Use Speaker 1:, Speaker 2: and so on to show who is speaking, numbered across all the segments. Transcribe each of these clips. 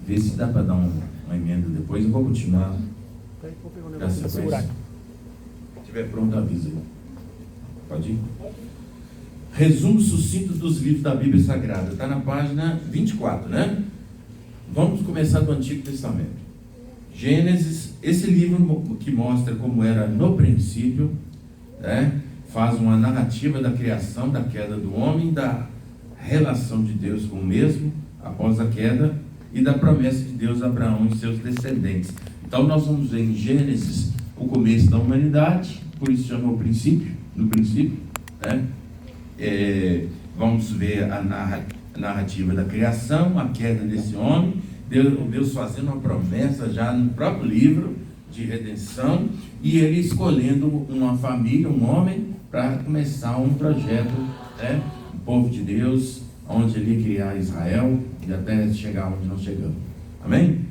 Speaker 1: Vê se dá para dar uma emenda depois. Eu vou continuar.
Speaker 2: Vou pegar um negócio para segurar.
Speaker 1: Se estiver pronto, avisa aí. Pode ir? Resumo sucinto dos livros da Bíblia Sagrada. Está na página 24, né? Vamos começar do Antigo Testamento. Gênesis, esse livro que mostra como era no princípio, né? Faz uma narrativa da criação, da queda do homem, da relação de Deus com o mesmo após a queda e da promessa de Deus a Abraão e seus descendentes. Então nós vamos ver em Gênesis o começo da humanidade, por isso chama o princípio, no princípio, né? Vamos ver a narrativa da criação, a queda desse homem, Deus fazendo uma promessa já no próprio livro de redenção, e ele escolhendo uma família, um homem, para começar um projeto, né? O povo de Deus, onde ele ia criar Israel, e até chegar onde nós chegamos. Amém?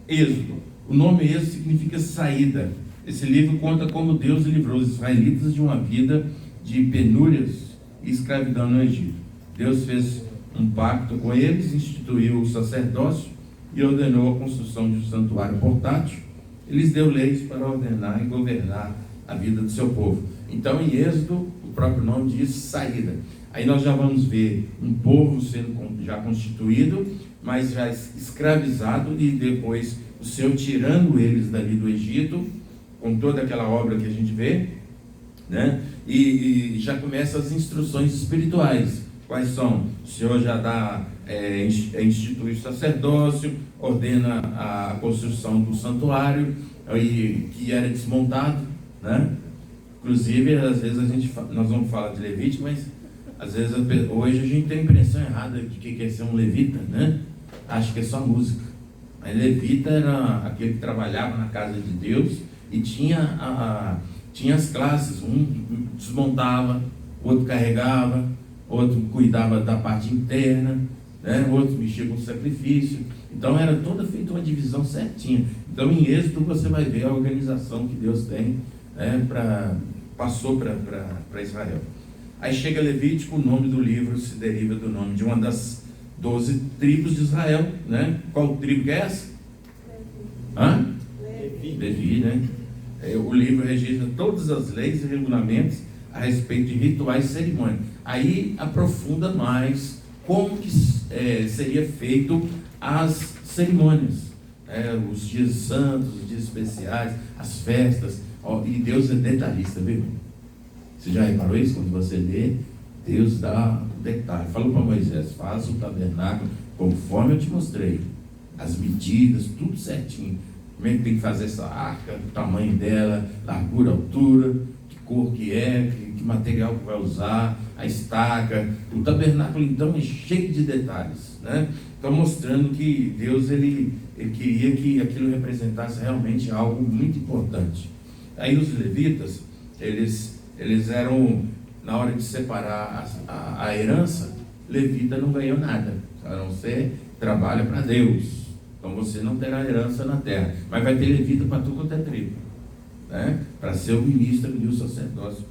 Speaker 1: Êxodo. O nome Êxodo significa saída. Esse livro conta como Deus livrou os israelitas de uma vida de penúrias e escravidão no Egito. Deus fez um pacto com eles, instituiu o sacerdócio e ordenou a construção de um santuário portátil. Ele lhes deu leis para ordenar e governar a vida do seu povo. Então, em Êxodo, o próprio nome diz saída. Aí nós já vamos ver um povo sendo já constituído, mas já escravizado, e depois o Senhor tirando eles dali do Egito, com toda aquela obra que a gente vê, né? E já começa as instruções espirituais. Quais são? O Senhor já dá, institui o sacerdócio, ordena a construção do santuário, que era desmontado, né? Inclusive, às vezes nós vamos falar de Levítico, mas às vezes hoje a gente tem a impressão errada de que quer ser um levita, né? Acho que é só música. Mas levita era aquele que trabalhava na casa de Deus e tinha as classes. Um desmontava, outro carregava, outro cuidava da parte interna, né? Outro mexia com o sacrifício. Então era toda feita uma divisão certinha. Então em Êxodo você vai ver a organização que Deus tem, né? Passou para Israel. Aí chega Levítico, o nome do livro se deriva do nome de uma das 12 tribos de Israel, né? Qual tribo que é essa? Levi, né? O livro registra todas as leis e regulamentos a respeito de rituais e cerimônias. Aí aprofunda mais como que seria feito as cerimônias, os dias santos, os dias especiais, as festas. E Deus é detalhista, viu? Você já reparou isso? Quando você lê, Deus dá detalhe. Falou para Moisés: faça o tabernáculo conforme eu te mostrei, as medidas, tudo certinho. Como é que tem que fazer essa arca, o tamanho dela, largura, altura, que cor que é, que material que vai usar, a estaca. O tabernáculo então é cheio de detalhes, né? Então mostrando que Deus ele queria que aquilo representasse realmente algo muito importante. Aí os levitas, eles eram, na hora de separar a herança, levita não ganhou nada, a não ser trabalha para Deus. Então você não terá herança na terra, mas vai ter levita para tudo quanto é tribo, né? Para ser o ministro e o sacerdócio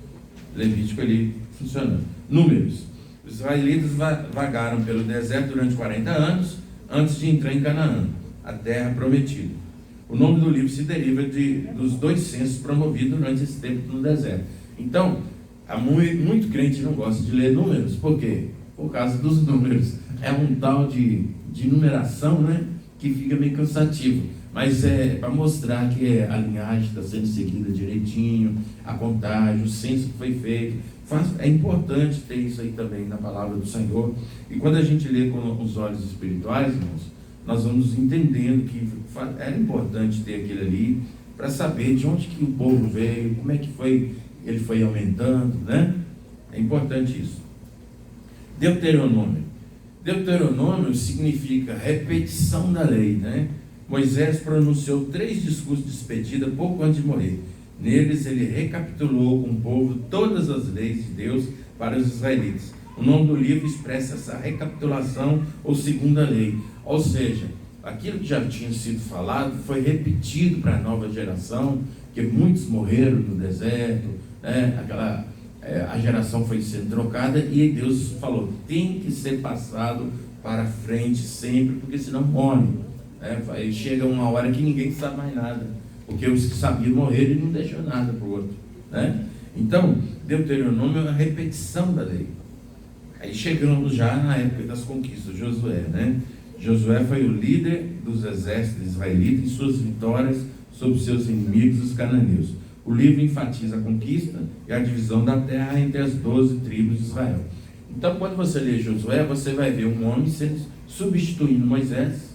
Speaker 1: levítico ali funcionando. Números. Os israelitas vagaram pelo deserto durante 40 anos antes de entrar em Canaã, a terra prometida. O nome do livro se deriva dos 2 censos promovidos durante esse tempo no deserto. Então, muito crente não gosta de ler números. Por quê? Por causa dos números. É um tal de numeração, né? Que fica meio cansativo. Mas é para mostrar que a linhagem está sendo seguida direitinho, a contagem, o censo que foi feito. É importante ter isso aí também na palavra do Senhor. E quando a gente lê com os olhos espirituais, irmãos, nós vamos entendendo que era importante ter aquele ali, para saber de onde que o povo veio, como é que ele foi aumentando, né? É importante isso. Deuteronômio significa repetição da lei, né? Moisés pronunciou 3 discursos de despedida pouco antes de morrer. Neles ele recapitulou com o povo todas as leis de Deus para os israelitas. O nome do livro expressa essa recapitulação ou segunda lei. Ou seja, aquilo que já tinha sido falado foi repetido para a nova geração, que muitos morreram no deserto, né? A geração foi sendo trocada, e Deus falou: tem que ser passado para frente sempre, porque senão morre. Aí chega uma hora que ninguém sabe mais nada, porque os que sabiam morreram e não deixou nada para o outro, né? Então, Deuteronômio é uma repetição da lei. Aí chegamos já na época das conquistas, Josué, né? Josué foi o líder dos exércitos israelitas em suas vitórias sobre seus inimigos, os cananeus. O livro enfatiza a conquista e a divisão da terra entre as 12 tribos de Israel. Então, quando você lê Josué, você vai ver um homem substituindo Moisés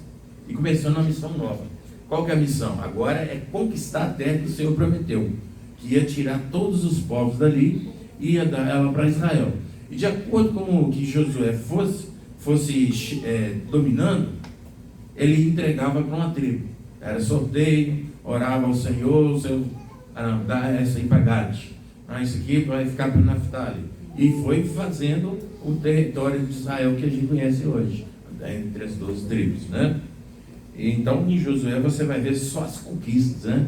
Speaker 1: e começando uma missão nova. Qual que é a missão? Agora é conquistar a terra que o Senhor prometeu, que ia tirar todos os povos dali e ia dar ela para Israel. E de acordo com o que Josué fosse dominando, ele entregava para uma tribo. Era sorteio, orava ao Senhor, o Senhor dá essa aí para Gad, isso aqui vai ficar para Naftali. E foi fazendo o território de Israel que a gente conhece hoje, entre as 12 tribos, né? E então em Josué você vai ver só as conquistas, né?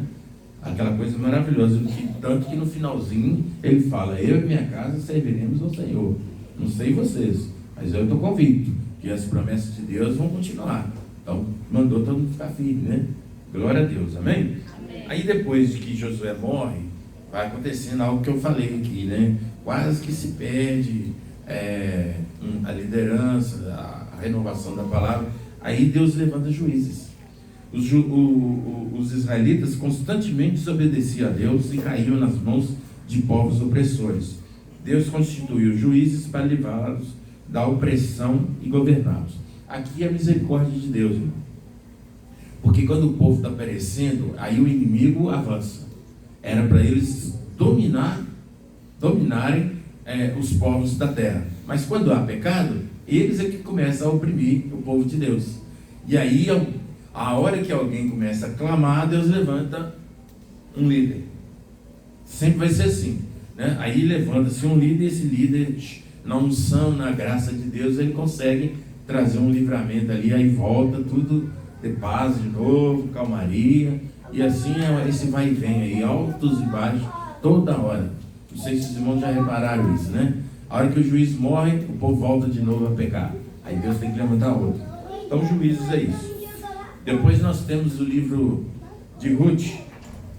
Speaker 1: Aquela coisa maravilhosa, tanto que no finalzinho ele fala: eu e minha casa serviremos ao Senhor. Não sei vocês, mas eu estou convicto que as promessas de Deus vão continuar. Então mandou todo mundo ficar firme, né? Glória a Deus, amém? Amém. Aí depois de que Josué morre, vai acontecendo algo que eu falei aqui, né? Quase que se perde a liderança, a renovação da palavra. Aí Deus levanta juízes. Os israelitas constantemente desobedeciam a Deus e caíam nas mãos de povos opressores. Deus constituiu juízes para livrá-los da opressão e governá-los. Aqui é a misericórdia de Deus, irmão. Porque quando o povo está perecendo, aí o inimigo avança. Era para eles dominarem os povos da terra. Mas quando há pecado, eles é que começam a oprimir o povo de Deus. E aí, a hora que alguém começa a clamar, Deus levanta um líder. Sempre vai ser assim, né? Aí levanta-se um líder, e esse líder, na unção, na graça de Deus, ele consegue trazer um livramento ali, aí volta tudo de paz de novo, calmaria, e assim esse vai e vem aí, altos e baixos, toda hora. Não sei se os irmãos já repararam isso, né? A hora que o juiz morre, o povo volta de novo a pecar. Aí Deus tem que levantar outro. Então, juízes é isso. Depois nós temos o livro de Ruth.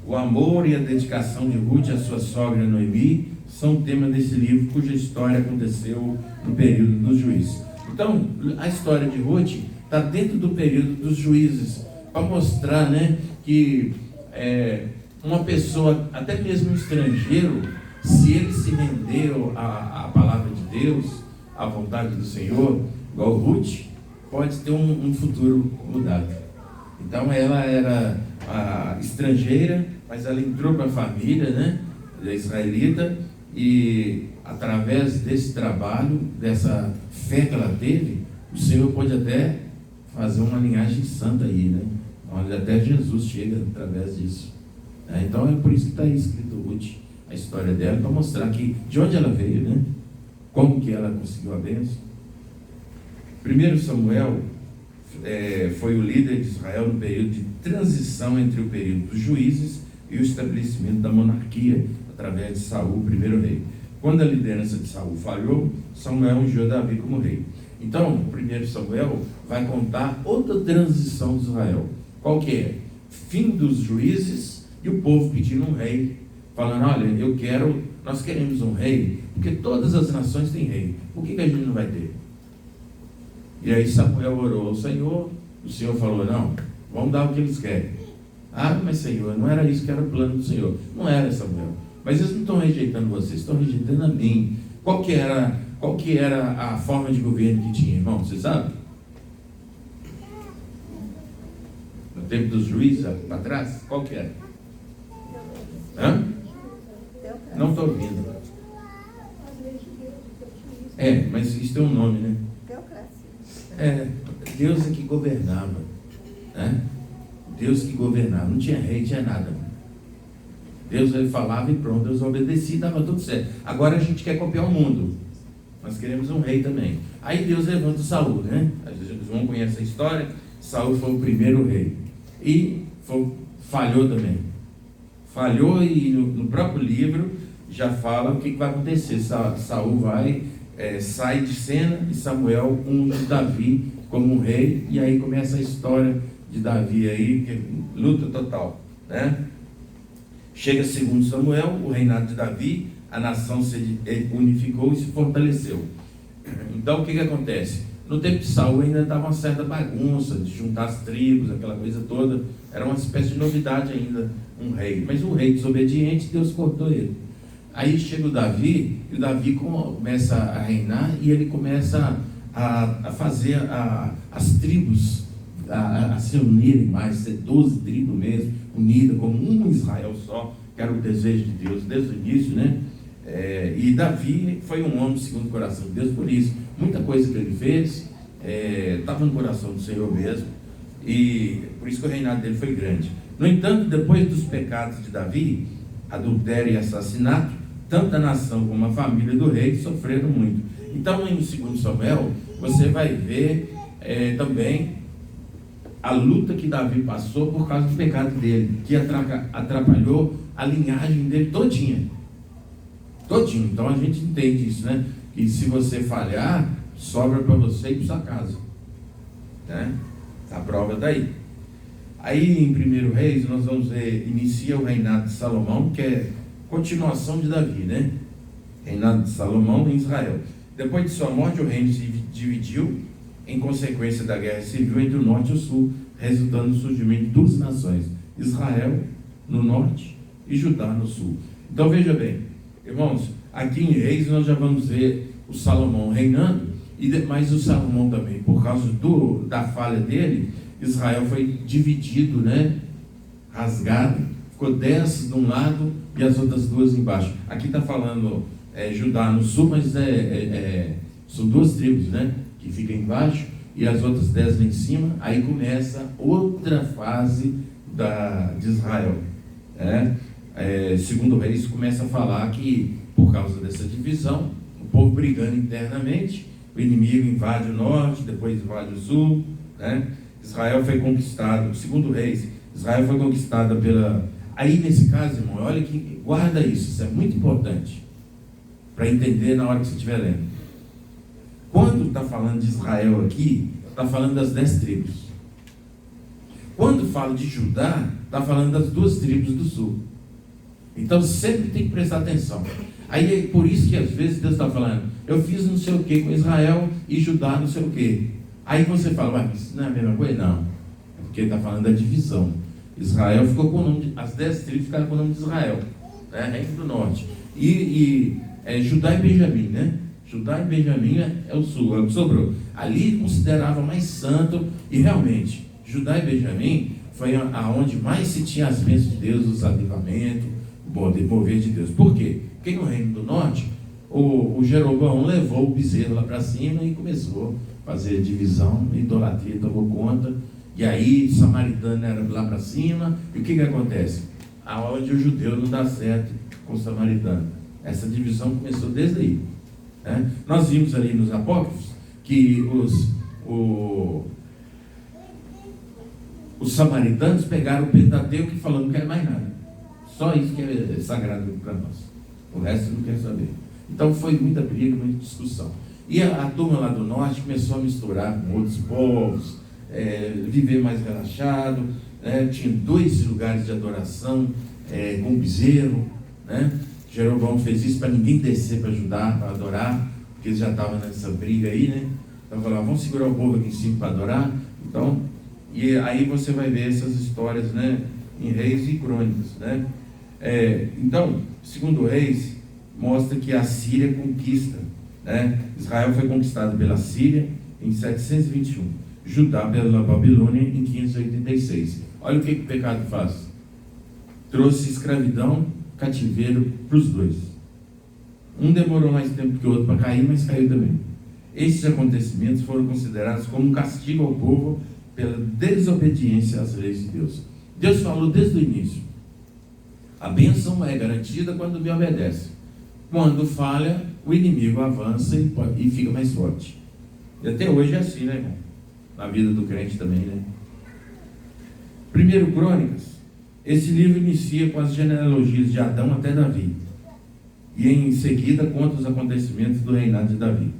Speaker 1: O amor e a dedicação de Ruth à sua sogra Noemi são o tema desse livro, cuja história aconteceu no período dos juízes. Então, a história de Ruth está dentro do período dos juízes, para mostrar, né, que uma pessoa, até mesmo um estrangeiro, se ele se rendeu à palavra de Deus, à vontade do Senhor, igual Ruth, pode ter um futuro mudado. Então ela era estrangeira, mas ela entrou para a família, né, da israelita, e através desse trabalho, dessa fé que ela teve, o Senhor pode até fazer uma linhagem santa aí, né? Onde até Jesus chega através disso. Então é por isso que está aí escrito Ruth, a história dela, para mostrar que, de onde ela veio, né? Como que ela conseguiu a bênção. 1 Samuel foi o líder de Israel no período de transição entre o período dos juízes e o estabelecimento da monarquia, através de Saul, o primeiro rei. Quando a liderança de Saul falhou, Samuel ungiu Davi como rei. Então, 1 Samuel vai contar outra transição de Israel. Qual que é? Fim dos juízes e o povo pedindo um rei, falando: olha, nós queremos um rei, porque todas as nações têm rei. Por que a gente não vai ter? E aí Samuel orou ao Senhor, o Senhor falou: não, vamos dar o que eles querem. Mas Senhor, não era isso que era o plano do Senhor. Não era, Samuel. Mas eles não estão rejeitando vocês, estão rejeitando a mim. Qual que era a forma de governo que tinha, irmão? Você sabe? No tempo dos juízes, para trás, qual que era? Não estou ouvindo. Mas isso tem um nome, né? Deus é que governava, né? Deus que governava, não tinha rei, tinha nada. Deus, ele falava e pronto, Deus obedecia e dava tudo certo. Agora a gente quer copiar o mundo, nós queremos um rei também. Aí Deus levanta Saul, né? Vocês vão conhecer a história. Saul foi o primeiro rei e falhou também. Falhou, e no próprio livro já fala o que vai acontecer. Saul sai de cena e Samuel unge Davi como um rei, e aí começa a história de Davi aí, que é luta total, né? Chega segundo Samuel, o reinado de Davi, a nação se unificou e se fortaleceu. Então o que acontece? No tempo de Saul ainda estava uma certa bagunça de juntar as tribos, aquela coisa toda. Era uma espécie de novidade ainda, um rei. Mas o rei desobediente, Deus cortou ele. Aí chega o Davi, e o Davi começa a reinar, e ele começa a fazer as tribos a se unirem mais, ser 12 tribos mesmo, unidas como um Israel só, que era o desejo de Deus desde o início, né? E Davi foi um homem segundo o coração de Deus, por isso, muita coisa que ele fez estava no coração do Senhor mesmo, e por isso que o reinado dele foi grande. No entanto, depois dos pecados de Davi, adultério e assassinato, tanto a nação como a família do rei sofreram muito. Então, em 2 Samuel, você vai ver também a luta que Davi passou por causa do pecado dele, que atrapalhou a linhagem dele todinha. Então a gente entende isso, né? Que se você falhar, sobra para você e para sua casa, né? A prova daí. Aí em 1 Reis nós vamos ver, inicia o reinado de Salomão, que é continuação de Davi, né? Reinado de Salomão em Israel. Depois de sua morte, o reino se dividiu em consequência da guerra civil entre o norte e o sul, resultando no surgimento de duas nações, Israel no norte e Judá no sul. Então veja bem, irmãos, aqui em Reis nós já vamos ver o Salomão reinando, mas o Salomão também, por causa da falha dele, Israel foi dividido, né? Rasgado, ficou 10 de um lado e as outras duas embaixo. Aqui está falando Judá no sul, mas são duas tribos, né? Que ficam embaixo e as outras 10 lá em cima. Aí começa outra fase de Israel. Segundo Reis começa a falar que por causa dessa divisão, o povo brigando internamente, o inimigo invade o norte, depois invade o sul, né? Israel foi conquistado, segundo Reis, Israel foi conquistada pela... Aí nesse caso, irmão, olha que guarda isso é muito importante para entender na hora que você estiver lendo. Quando está falando de Israel aqui, está falando das 10 tribos. Quando fala de Judá, está falando das 2 tribos do sul. Então sempre tem que prestar atenção. Aí é por isso que às vezes Deus está falando, eu fiz não sei o que com Israel e Judá não sei o que. Aí você fala, mas isso não é a mesma coisa? Não. É porque está falando da divisão. Israel ficou com o nome, as 10 tribos ficaram com o nome de Israel, né? Reino do norte. Judá e Benjamim, né? Judá e Benjamim é o sul, é o que sobrou. Ali considerava mais santo, e realmente, Judá e Benjamim foi aonde mais se tinha as bênçãos de Deus, os avivamentos, o mover de Deus. Por quê? Porque no Reino do Norte, o Jeroboão levou o bezerro lá para cima e começou a fazer divisão, idolatria tomou conta, e aí samaritano era lá para cima, e o que acontece? Aonde o judeu não dá certo com o samaritano. Essa divisão começou desde aí. Né? Nós vimos ali nos apócrifos que os samaritanos pegaram o Pentateuco e falaram, não quer mais nada. Só isso que é sagrado para nós. O resto não quer saber. Então foi muita briga, muita discussão. E a turma lá do norte começou a misturar com outros povos, viver mais relaxado, né? Tinha 2 lugares de adoração com bezerro, né? Jeroboão fez isso para ninguém descer para ajudar, para adorar, porque eles já estavam nessa briga aí, né? Então falaram, vamos segurar o povo aqui em cima para adorar. Então, e aí você vai ver essas histórias, né? Em Reis e Crônicas, né? Então, segundo Reis, mostra que a Síria conquista, né? Israel foi conquistado pela Síria em 721, Judá pela Babilônia em 586. Olha o que o pecado faz. Trouxe escravidão, cativeiro para os 2. Um demorou mais tempo que o outro para cair, mas caiu também. Esses acontecimentos foram considerados como um castigo ao povo pela desobediência às leis de Deus. Deus falou desde o início, a bênção é garantida quando me obedece. Quando falha, o inimigo avança e fica mais forte. E até hoje é assim, né, irmão? Na vida do crente também, né? 1 Crônicas, esse livro inicia com as genealogias de Adão até Davi. E em seguida conta os acontecimentos do reinado de Davi.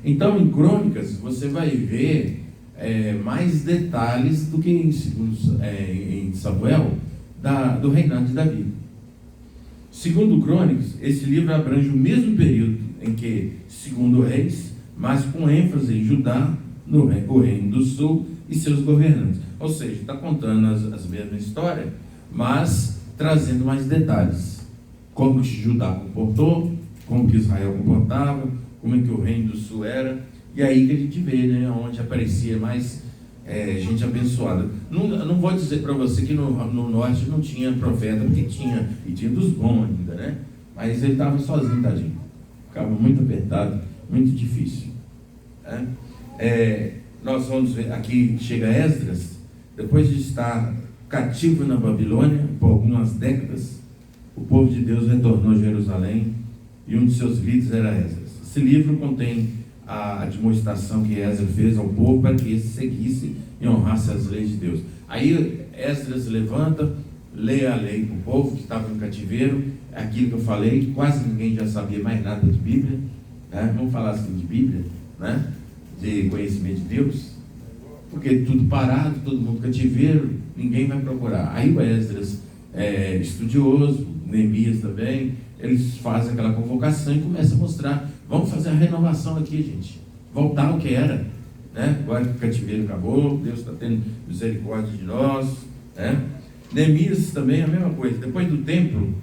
Speaker 1: Então, em Crônicas, você vai ver mais detalhes do que em Samuel, do reinado de Davi. Segundo Crônicas, esse livro abrange o mesmo período em que Segundo Reis, mas com ênfase em Judá, o reino do sul e seus governantes. Ou seja, está contando as mesmas histórias, mas trazendo mais detalhes. Como que Judá comportou, como que Israel comportava, como é que o reino do sul era. E aí que a gente vê, né, onde aparecia mais gente abençoada. Não vou dizer para você que no norte não tinha profeta, porque tinha, e tinha dos bons ainda, né? Mas ele estava sozinho, tadinho. Ficava muito apertado, muito difícil. Nós vamos ver, aqui chega Esdras, depois de estar cativo na Babilônia por algumas décadas, o povo de Deus retornou a Jerusalém e um de seus líderes era Esdras. Esse livro contém a demonstração que Esdras fez ao povo para que esse seguisse e honrasse as leis de Deus. Aí Esdras levanta, lê a lei para o povo que estava no cativeiro, aquilo que eu falei, que quase ninguém já sabia mais nada de Bíblia, né? Vamos falar assim de Bíblia, né? De conhecimento de Deus, porque tudo parado, todo mundo cativeiro, ninguém vai procurar. Aí o Esdras, estudioso, Neemias também, eles fazem aquela convocação e começam a mostrar, vamos fazer a renovação aqui, gente, voltar ao que era, né? Agora que o cativeiro acabou, Deus está tendo misericórdia de nós, né? Neemias também a mesma coisa. Depois do templo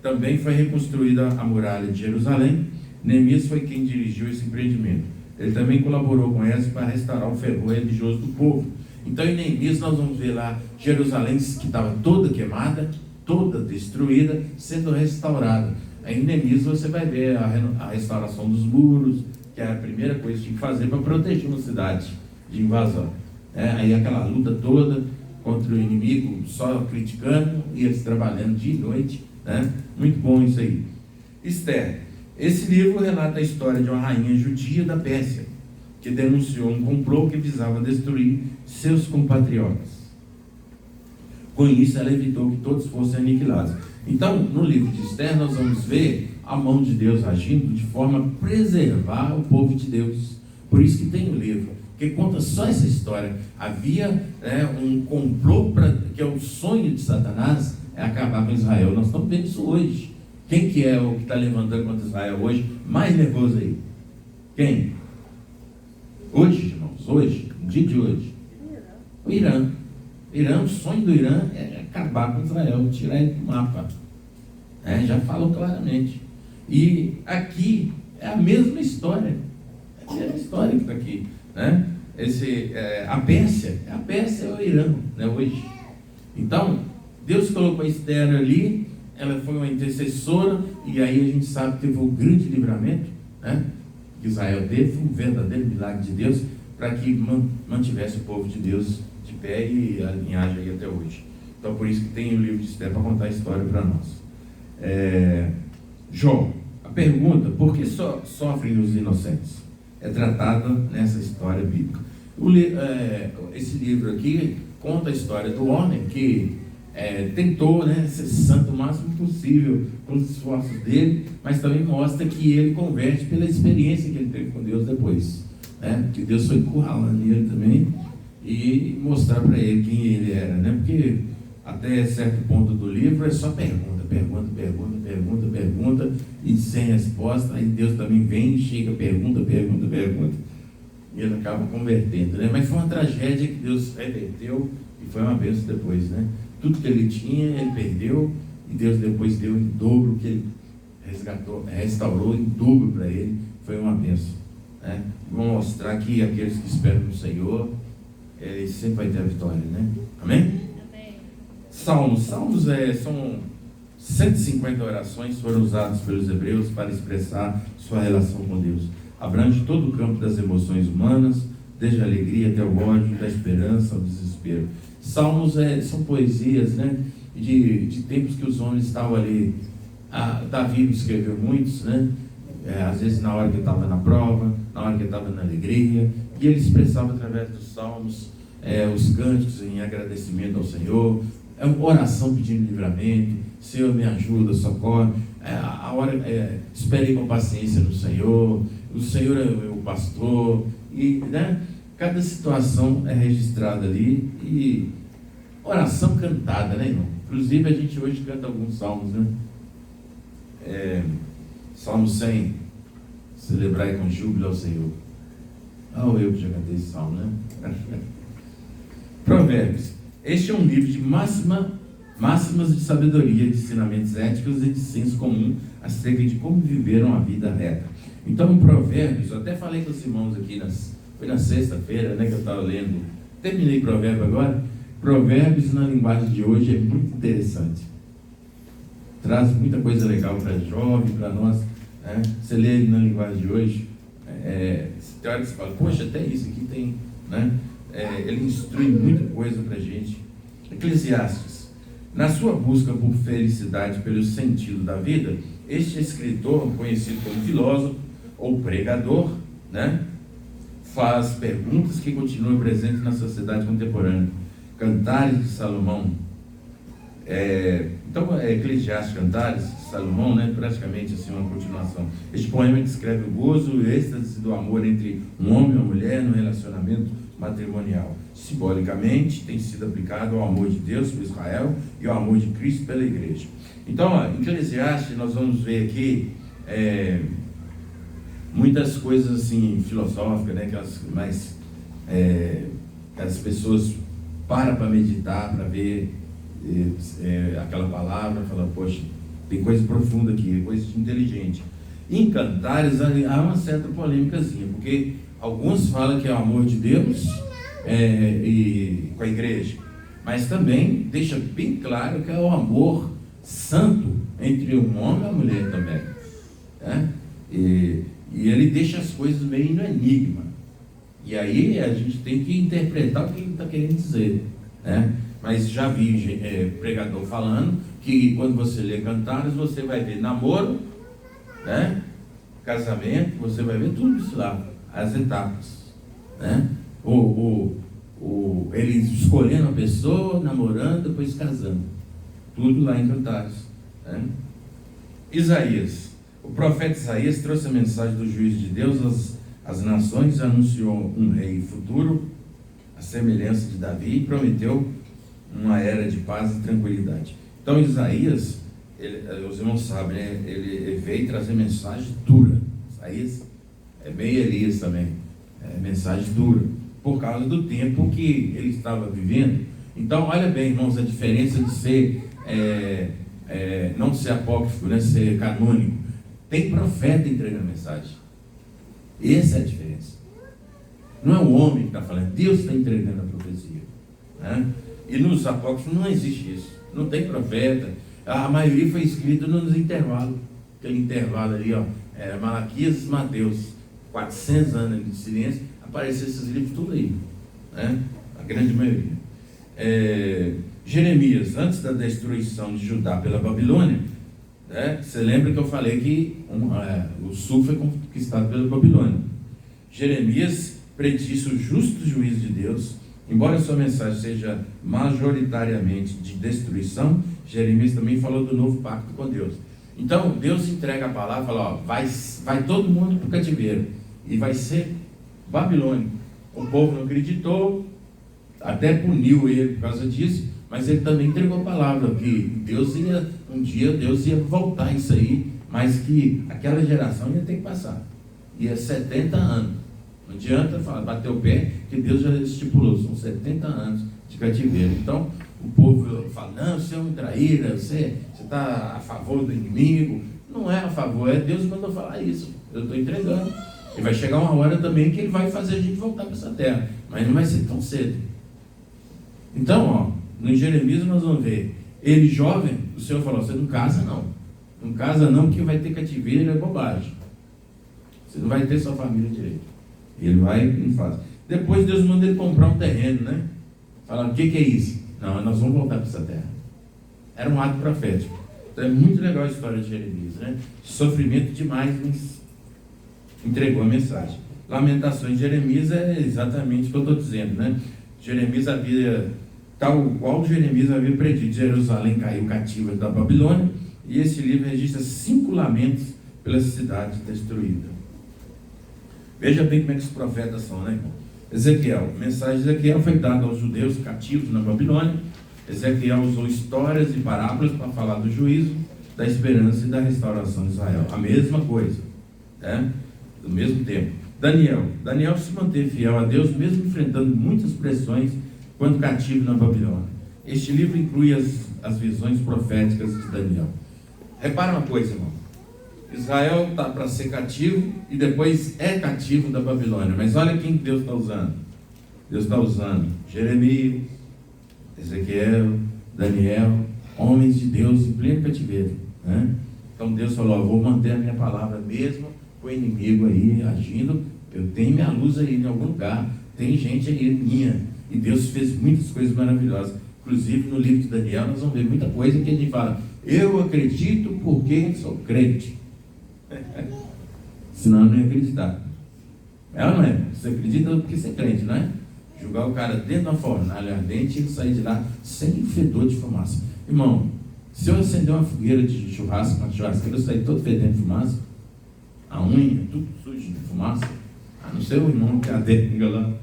Speaker 1: também foi reconstruída a muralha de Jerusalém. Neemias foi quem dirigiu esse empreendimento. Ele também colaborou com Esdras para restaurar o fervor religioso do povo. Então em Neemias nós vamos ver lá Jerusalém, que estava toda queimada, toda destruída, sendo restaurada. Aí em Neemias você vai ver a restauração dos muros, que é a primeira coisa que tinha que fazer para proteger uma cidade de invasão. Aí aquela luta toda contra o inimigo, só criticando, e eles trabalhando dia e noite, né? Muito bom isso aí. Esther. Esse livro relata a história de uma rainha judia da Pérsia, que denunciou um complô que visava destruir seus compatriotas. Com isso, ela evitou que todos fossem aniquilados. Então, no livro de Esther, nós vamos ver a mão de Deus agindo de forma a preservar o povo de Deus. Por isso que tem o livro, que conta só essa história. Havia um complô, que é o sonho de Satanás, é acabar com Israel. Nós estamos vendo isso hoje. Quem que é o que está levantando contra Israel hoje, mais nervoso aí? Quem? Hoje, irmãos, hoje, no dia de hoje. O Irã. O sonho do Irã é acabar com Israel, tirar ele do mapa. Já falou claramente. E aqui é a mesma história. É a mesma história que está aqui, né? A Pérsia é o Irã, né, hoje. Então, Deus colocou a Esther ali, ela foi uma intercessora, e aí a gente sabe que teve um grande livramento, né, que Israel teve, um verdadeiro milagre de Deus, para que mantivesse o povo de Deus de pé e a linhagem aí até hoje. Então, por isso que tem o livro de Esther para contar a história para nós. Jó, a pergunta, por que sofrem os inocentes? É tratada nessa história bíblica. Esse livro aqui conta a história do homem que tentou, né, ser santo o máximo possível com os esforços dele, mas também mostra que ele converte pela experiência que ele teve com Deus depois, né? Que Deus foi encurralando ele também e mostrar para ele quem ele era, né? Porque até certo ponto do livro é só pergunta e sem resposta. Aí Deus também vem, chega, pergunta, e ele acaba convertendo, né? Mas foi uma tragédia que Deus reverteu e foi uma bênção depois, né? Tudo que ele tinha, ele perdeu, e Deus depois deu em dobro, que ele restaurou em dobro para ele. Foi uma bênção, né? Vamos mostrar que aqueles que esperam no Senhor, ele sempre vai ter a vitória, né? Amém?
Speaker 3: Amém.
Speaker 1: Salmos são 150 orações foram usadas pelos hebreus para expressar sua relação com Deus. Abrange todo o campo das emoções humanas, desde a alegria até o ódio, da esperança ao desespero. Salmos são poesias, né, de tempos que os homens estavam ali. Davi escreveu muitos, né, às vezes na hora que ele estava na prova, na hora que ele estava na alegria, e ele expressava através dos salmos os cânticos em agradecimento ao Senhor, uma oração pedindo livramento. Senhor, me ajuda, socorre. Esperei com paciência no Senhor. O Senhor é o meu pastor. E, né, cada situação é registrada ali, e oração cantada, né, irmão? Inclusive a gente hoje canta alguns salmos, né? Salmo 100, celebrai com júbilo ao Senhor. Eu que já cantei esse salmo, né? Provérbios. Este é um livro de máximas de sabedoria, de ensinamentos éticos e de senso comum acerca de como viveram a vida reta. Então, em Provérbios, eu até falei com os irmãos aqui, foi na sexta-feira, né, que eu estava lendo, terminei Provérbios agora. Provérbios na linguagem de hoje é muito interessante. Traz muita coisa legal para jovem, para nós, né? Você lê ele na linguagem de hoje, tem hora que você fala, poxa, até isso aqui tem, né? Ele instrui muita coisa para a gente. Eclesiastes. Na sua busca por felicidade, pelo sentido da vida, este escritor, conhecido como filósofo ou pregador, né, faz perguntas que continuam presentes na sociedade contemporânea. Cantares de Salomão. Então, Eclesiastes, Cantares de Salomão, né, praticamente assim, uma continuação. Este poema descreve o gozo e o êxtase do amor entre um homem e uma mulher no relacionamento matrimonial. Simbolicamente, tem sido aplicado ao amor de Deus por Israel e ao amor de Cristo pela igreja. Então, em Eclesiastes, nós vamos ver aqui muitas coisas assim, filosóficas, né, que as pessoas param para meditar, para ver aquela palavra, falar, poxa, tem coisa profunda aqui, coisa inteligente. Em Cantares há uma certa polêmicazinha, porque alguns falam que é o amor de Deus e com a igreja, mas também deixa bem claro que é o amor santo entre um homem e uma mulher também, né? E ele deixa as coisas meio no enigma, e aí a gente tem que interpretar o que ele está querendo dizer, né? Mas já vi pregador falando que quando você lê Cantares, você vai ver namoro, né? Casamento, você vai ver tudo isso lá, as etapas, né? Ele escolhendo a pessoa, namorando, depois casando, tudo lá em Cantares, né? Isaías. O profeta Isaías trouxe a mensagem do juízo de Deus às nações, anunciou um rei futuro, a semelhança de Davi, e prometeu uma era de paz e tranquilidade. Então Isaías, os irmãos sabem, né? Ele veio trazer mensagem dura. Isaías é bem Elias também, mensagem dura, por causa do tempo que ele estava vivendo. Então olha bem, irmãos, a diferença de ser não ser apócrifo, né? Ser canônico. Tem profeta entregando mensagem. Essa é a diferença. Não é o homem que está falando, Deus está entregando a profecia, né? E nos apócrifos não existe isso, não tem profeta. A maioria foi escrita nos intervalos, aquele intervalo ali, Malaquias e Mateus, 400 anos de silêncio, apareceram esses livros tudo aí, né? A grande maioria. Jeremias, antes da destruição de Judá pela Babilônia, né? Você lembra que eu falei que o sul foi conquistado pela Babilônia. Jeremias predisse o justo juízo de Deus. Embora sua mensagem seja majoritariamente de destruição, Jeremias também falou do novo pacto com Deus. Então, Deus entrega a palavra e fala, vai todo mundo para o cativeiro, e vai ser Babilônia. O povo não acreditou, até puniu ele por causa disso, mas ele também entregou a palavra, que um dia Deus ia voltar isso aí, mas que aquela geração ia ter que passar. Ia 70 anos. Não adianta bater o pé, que Deus já estipulou, são 70 anos de cativeiro. Então, o povo fala, não, você é um traíra, você está a favor do inimigo. Não é a favor, Deus mandou falar isso, eu estou entregando. E vai chegar uma hora também que ele vai fazer a gente voltar para essa terra, mas não vai ser tão cedo. Então, no Jeremias nós vamos ver, ele jovem, o Senhor falou, você não casa não. Não casa não, porque vai ter cativeiro, é bobagem. Você não vai ter sua família direito. Ele vai e não faz. Depois Deus manda ele comprar um terreno, né? Fala, o que é isso? Não, nós vamos voltar para essa terra. Era um ato profético. Então é muito legal a história de Jeremias, né? Sofrimento demais, mas entregou a mensagem. Lamentações de Jeremias é exatamente o que eu estou dizendo, né? Jeremias tal qual Jeremias havia predito, Jerusalém caiu cativa da Babilônia, e esse livro registra 5 lamentos pela cidade destruída. Veja bem como é que os profetas são, né, irmão? Ezequiel. A mensagem de Ezequiel foi dada aos judeus cativos na Babilônia. Ezequiel usou histórias e parábolas para falar do juízo, da esperança e da restauração de Israel. A mesma coisa, né? Do mesmo tempo. Daniel se manteve fiel a Deus, mesmo enfrentando muitas pressões quando cativo na Babilônia. Este livro inclui as visões proféticas de Daniel. Repara uma coisa, irmão. Israel está para ser cativo e depois é cativo da Babilônia. Mas olha quem Deus está usando. Deus está usando Jeremias, Ezequiel, Daniel, homens de Deus em pleno cativeiro, né? Então Deus falou: vou manter a minha palavra mesmo com o inimigo aí agindo. Eu tenho minha luz aí em algum lugar, tem gente aí minha. E Deus fez muitas coisas maravilhosas. Inclusive no livro de Daniel nós vamos ver muita coisa que a gente fala: eu acredito porque sou crente. Senão eu não ia acreditar. É ou não é? Você acredita porque você é crente, não é? Jogar o cara dentro de uma fornalha ardente e sair de lá sem fedor de fumaça. Irmão, se eu acender uma fogueira de churrasco, uma churrasqueira, eu sair todo fedendo de fumaça, a unha, tudo sujo de fumaça, a não ser o irmão que é adega lá.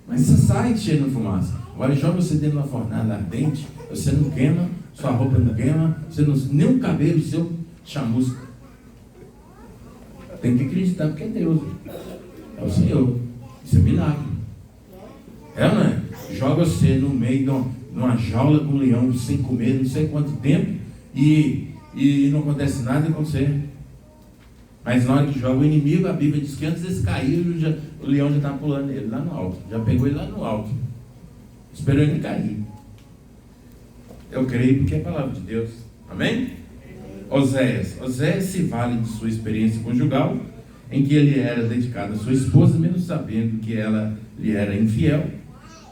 Speaker 1: Mas você sai cheio de fumaça. Agora joga você dentro de uma fornalha ardente, você não queima, sua roupa não queima, você não, nem o cabelo seu chamusca. Tem que acreditar porque é Deus. É o Senhor. Isso é milagre. É ou não é? Joga você no meio de uma jaula com um leão sem comer não sei quanto tempo e não acontece nada com você. Mas na hora que joga o inimigo, a Bíblia diz que antes desse cair, o leão já está pulando ele lá no alto. Já pegou ele lá no alto. Esperou ele cair. Eu creio porque é a palavra de Deus. Amém? Oséias se vale de sua experiência conjugal, em que ele era dedicado à sua esposa, mesmo sabendo que ela lhe era infiel,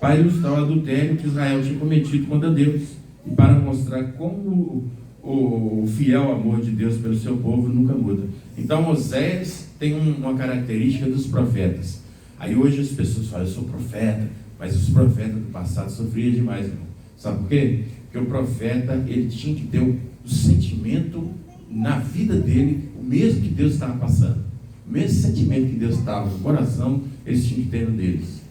Speaker 1: para ilustrar o adultério que Israel tinha cometido contra Deus e para mostrar como o fiel amor de Deus pelo seu povo nunca muda. Então Oséias tem uma característica dos profetas. Aí hoje as pessoas falam: eu sou profeta, mas os profetas do passado sofriam demais, irmão. Sabe por quê? Porque o profeta, ele tinha que ter o sentimento na vida dele, o mesmo que Deus estava passando, o mesmo sentimento que Deus estava no coração, eles tinham que ter no deles.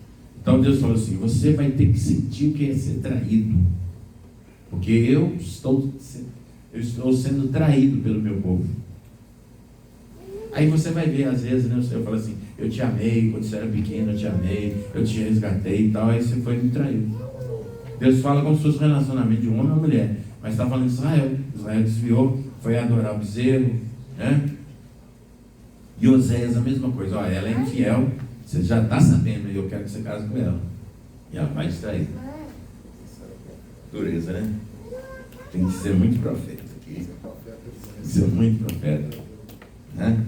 Speaker 1: Então Deus falou assim: você vai ter que sentir o que é ser traído, porque eu estou sendo traído pelo meu povo. Aí você vai ver, às vezes, né, eu falo assim: eu te amei, quando você era pequeno eu te amei, eu te resgatei e tal, aí você foi me trair. Deus fala como se fosse um relacionamento de um homem e uma mulher, mas está falando de Israel. Israel desviou, foi adorar o bezerro, né? E Oséias a mesma coisa: ó, ela é infiel, você já está sabendo, e eu quero que você case com ela. E ela vai te trair. Dureza, né? Tem que ser muito profeta aqui. Tem que ser muito profeta, né?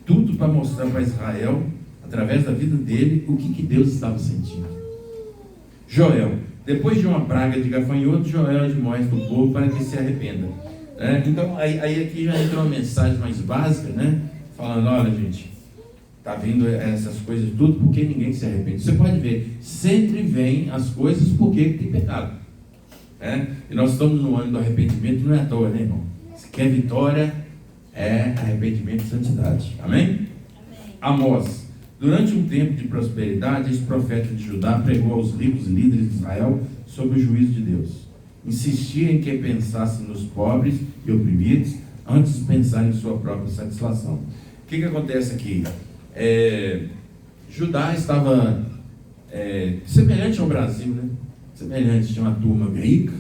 Speaker 1: Tudo para mostrar para Israel, através da vida dele, o que Deus estava sentindo. Joel: depois de uma praga de gafanhoto, Joel admoesta o povo para que se arrependa. Então, aí aqui já entra uma mensagem mais básica, né? Falando: olha, gente, está vindo essas coisas tudo porque ninguém se arrepende. Você pode ver, sempre vem as coisas porque tem pecado. E nós estamos no ano do arrependimento, não é à toa, né, irmão? Se quer vitória, é arrependimento e santidade. Amém? Amós: durante um tempo de prosperidade, esse profeta de Judá pregou aos ricos líderes de Israel sobre o juízo de Deus. Insistia em que pensassem nos pobres e oprimidos antes de pensar em sua própria satisfação. O que acontece aqui? Judá estava semelhante ao Brasil, né? Semelhante, tinha uma turma rica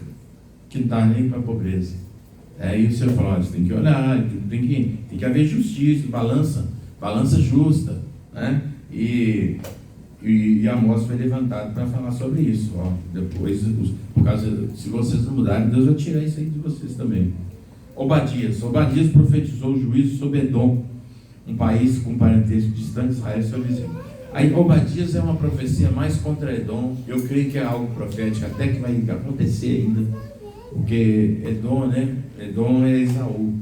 Speaker 1: que não estava nem para a pobreza. Aí o Senhor falou: você tem que olhar, tem que haver justiça, balança justa, né? E Amós foi levantado para falar sobre isso. Ó, depois, por causa, se vocês não mudarem, Deus vai tirar isso aí de vocês também. Obadias profetizou o juízo sobre Edom, um país com parentesco distante de Israel, seu vizinho. Aí Obadias é uma profecia mais contra Edom. Eu creio que é algo profético, até que vai acontecer ainda, porque Edom, né? Edom é Esaú.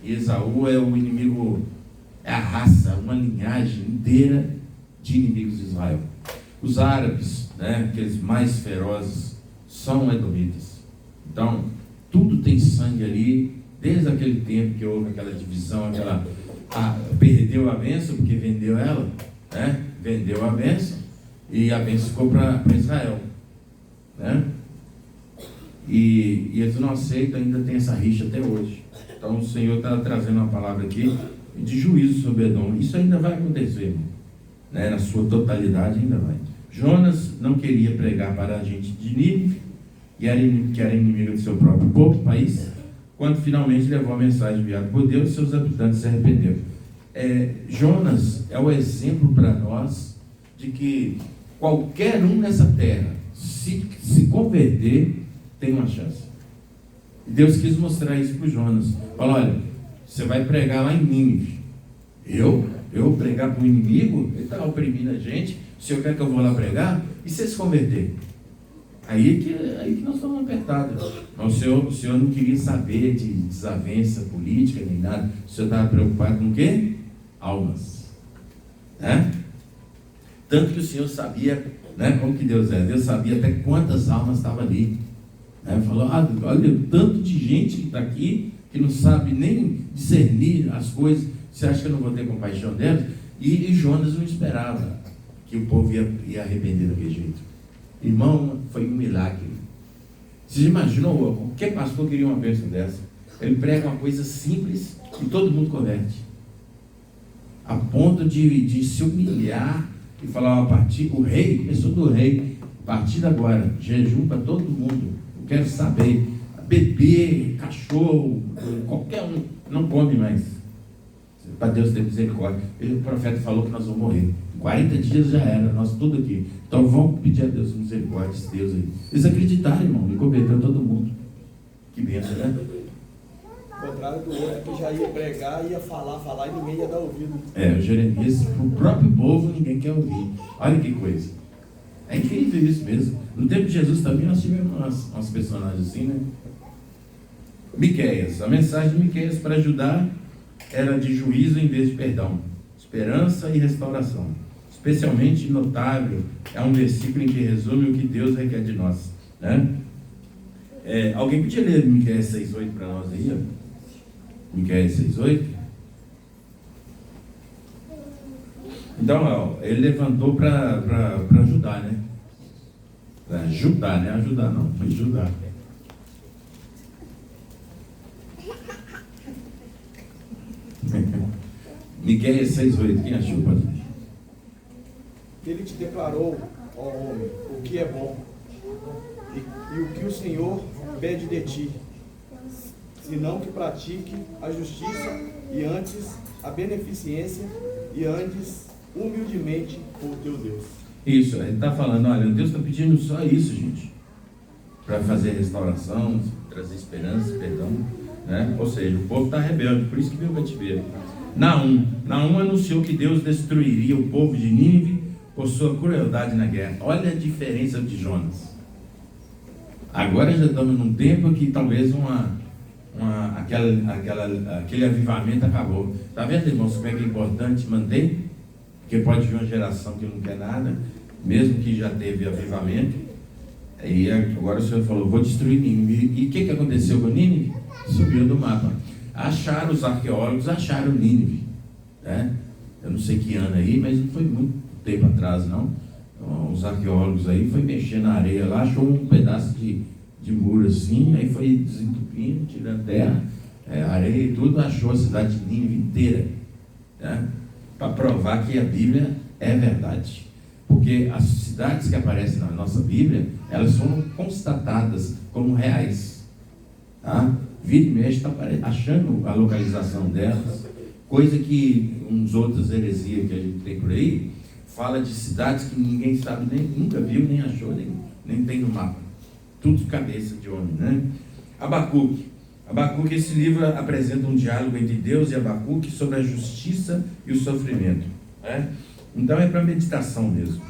Speaker 1: E Esaú é o inimigo, é a raça, uma linhagem inteira de inimigos de Israel. Os árabes, né, aqueles mais ferozes, são edomitas. Então, tudo tem sangue ali, desde aquele tempo que houve aquela divisão, perdeu a bênção porque vendeu ela, né? vendeu a bênção e a bênção ficou para Israel, né? E eles não aceitam, ainda tem essa rixa até hoje. Então o Senhor está trazendo uma palavra aqui de juízo sobre Edom. Isso ainda vai acontecer, irmão, né? Na sua totalidade ainda vai. Jonas não queria pregar para a gente de Nínive, que era inimigo do seu próprio povo, país. Quando finalmente levou a mensagem enviada por Deus, seus habitantes se arrependeram. Jonas é o exemplo para nós de que qualquer um nessa terra, se converter, tem uma chance. Deus quis mostrar isso para o Jonas. Falou: olha, você vai pregar lá em Nínive. Eu pregar para o inimigo? Ele está oprimindo a gente. O Senhor quer que eu vou lá pregar? E se se converter? Aí que nós estamos apertados. Mas o senhor não queria saber de desavença política nem nada. O Senhor estava preocupado com o quê? Almas. Né? Tanto que o Senhor sabia, né, como que Deus é. Deus sabia até quantas almas estavam ali. Né? Falou: olha o tanto de gente que está aqui, que não sabe nem discernir as coisas. Você acha que eu não vou ter compaixão delas? E Jonas não esperava que o povo ia arrepender daquele jeito. Irmão, foi um milagre. Vocês imaginam, qualquer pastor queria uma bênção dessa? Ele prega uma coisa simples e todo mundo converte. A ponto de se humilhar e falar: a partir, o rei, começou do rei, a partir de agora, jejum para todo mundo. Eu quero saber, bebê, cachorro, qualquer um, não come mais. Para Deus ter misericórdia. O profeta falou que nós vamos morrer. 40 dias já era, nós tudo aqui. Então vamos pedir a Deus misericórdia, esse Deus aí. Eles acreditaram, irmão, e converteu todo mundo. Que bênção, né?
Speaker 2: O contrário do outro, que já ia pregar, ia falar e ninguém ia dar ouvido.
Speaker 1: O Jeremias, o próprio povo, ninguém quer ouvir. Olha que coisa. É incrível isso mesmo. No tempo de Jesus também nós tivemos umas personagens assim, né? Miqueias. A mensagem de Miqueias para ajudar era de juízo em vez de perdão, esperança e restauração. Especialmente notável é um versículo em que resume o que Deus requer de nós, né? Alguém podia ler Miqueias 6,8 para nós aí? Ó? Miqueias 6,8. Então, ele levantou para ajudar, né? Para ajudar, né? Ajudar não, foi ajudar. Miqueias 6,8. Quem achou? Pode ler.
Speaker 2: Ele te declarou, ó homem, o que é bom e o que o Senhor pede de ti, senão que pratique a justiça e antes a beneficência e andes humildemente por teu Deus.
Speaker 1: Isso, ele está falando: olha, Deus está pedindo só isso, gente, para fazer restauração, trazer esperança, perdão, né? Ou seja, o povo está rebelde, por isso que veio o cativeiro. Naum anunciou que Deus destruiria o povo de Nínive por sua crueldade na guerra. Olha a diferença de Jonas. Agora já estamos num tempo que talvez aquele avivamento acabou. Está vendo, irmãos, como é que é importante manter? Porque pode vir uma geração que não quer nada, mesmo que já teve avivamento. E agora o Senhor falou: vou destruir Nínive. E o que aconteceu com Nínive? Subiu do mapa. Os arqueólogos acharam Nínive, né? Eu não sei que ano aí, mas não foi muito tempo atrás, não. Então, os arqueólogos aí foi mexendo na areia lá, achou um pedaço de muro assim, aí foi desentupindo, tirando terra, areia e tudo, achou a cidade de Nínive inteira, né? Para provar que a Bíblia é verdade. Porque as cidades que aparecem na nossa Bíblia, elas foram constatadas como reais, tá? Vira e mexe está achando a localização delas, coisa que uns outros heresias que a gente tem por aí, fala de cidades que ninguém sabe, nunca viu, nem achou, nem tem no mapa. Tudo de cabeça de homem, né? Abacuque, esse livro apresenta um diálogo entre Deus e Abacuque sobre a justiça e o sofrimento, né? Então é para meditação mesmo.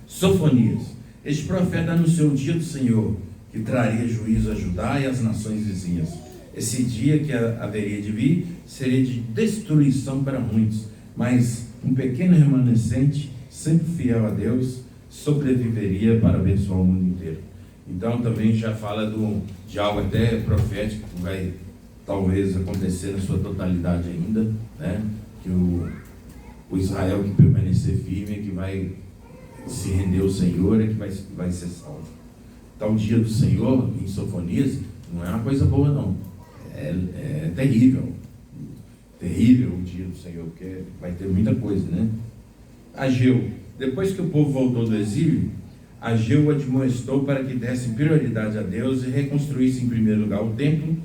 Speaker 1: Sofonias, este profeta anunciou o dia do Senhor, que traria juízo a Judá e as nações vizinhas. Esse dia que haveria de vir seria de destruição para muitos, mas um pequeno remanescente, sempre fiel a Deus, sobreviveria para abençoar o mundo inteiro. Então também já fala de algo até profético que vai talvez acontecer na sua totalidade ainda, né? Que o O Israel que permanecer firme é que vai se render ao Senhor, é que vai ser salvo. Então o dia do Senhor, em Sofonias, não é uma coisa boa não. É terrível. Terrível o dia do Senhor, porque vai ter muita coisa, né? Ageu, depois que o povo voltou do exílio, Ageu admoestou para que desse prioridade a Deus e reconstruísse em primeiro lugar o templo,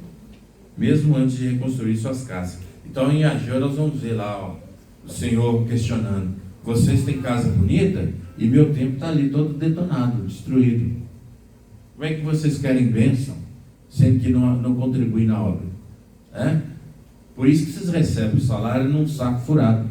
Speaker 1: mesmo antes de reconstruir suas casas. Então em Ageu nós vamos ver lá, ó, o Senhor questionando: vocês têm casa bonita e meu templo está ali todo detonado, destruído. Como é que vocês querem bênção, sendo que não contribuem na obra? Por isso que vocês recebem o salário num saco furado.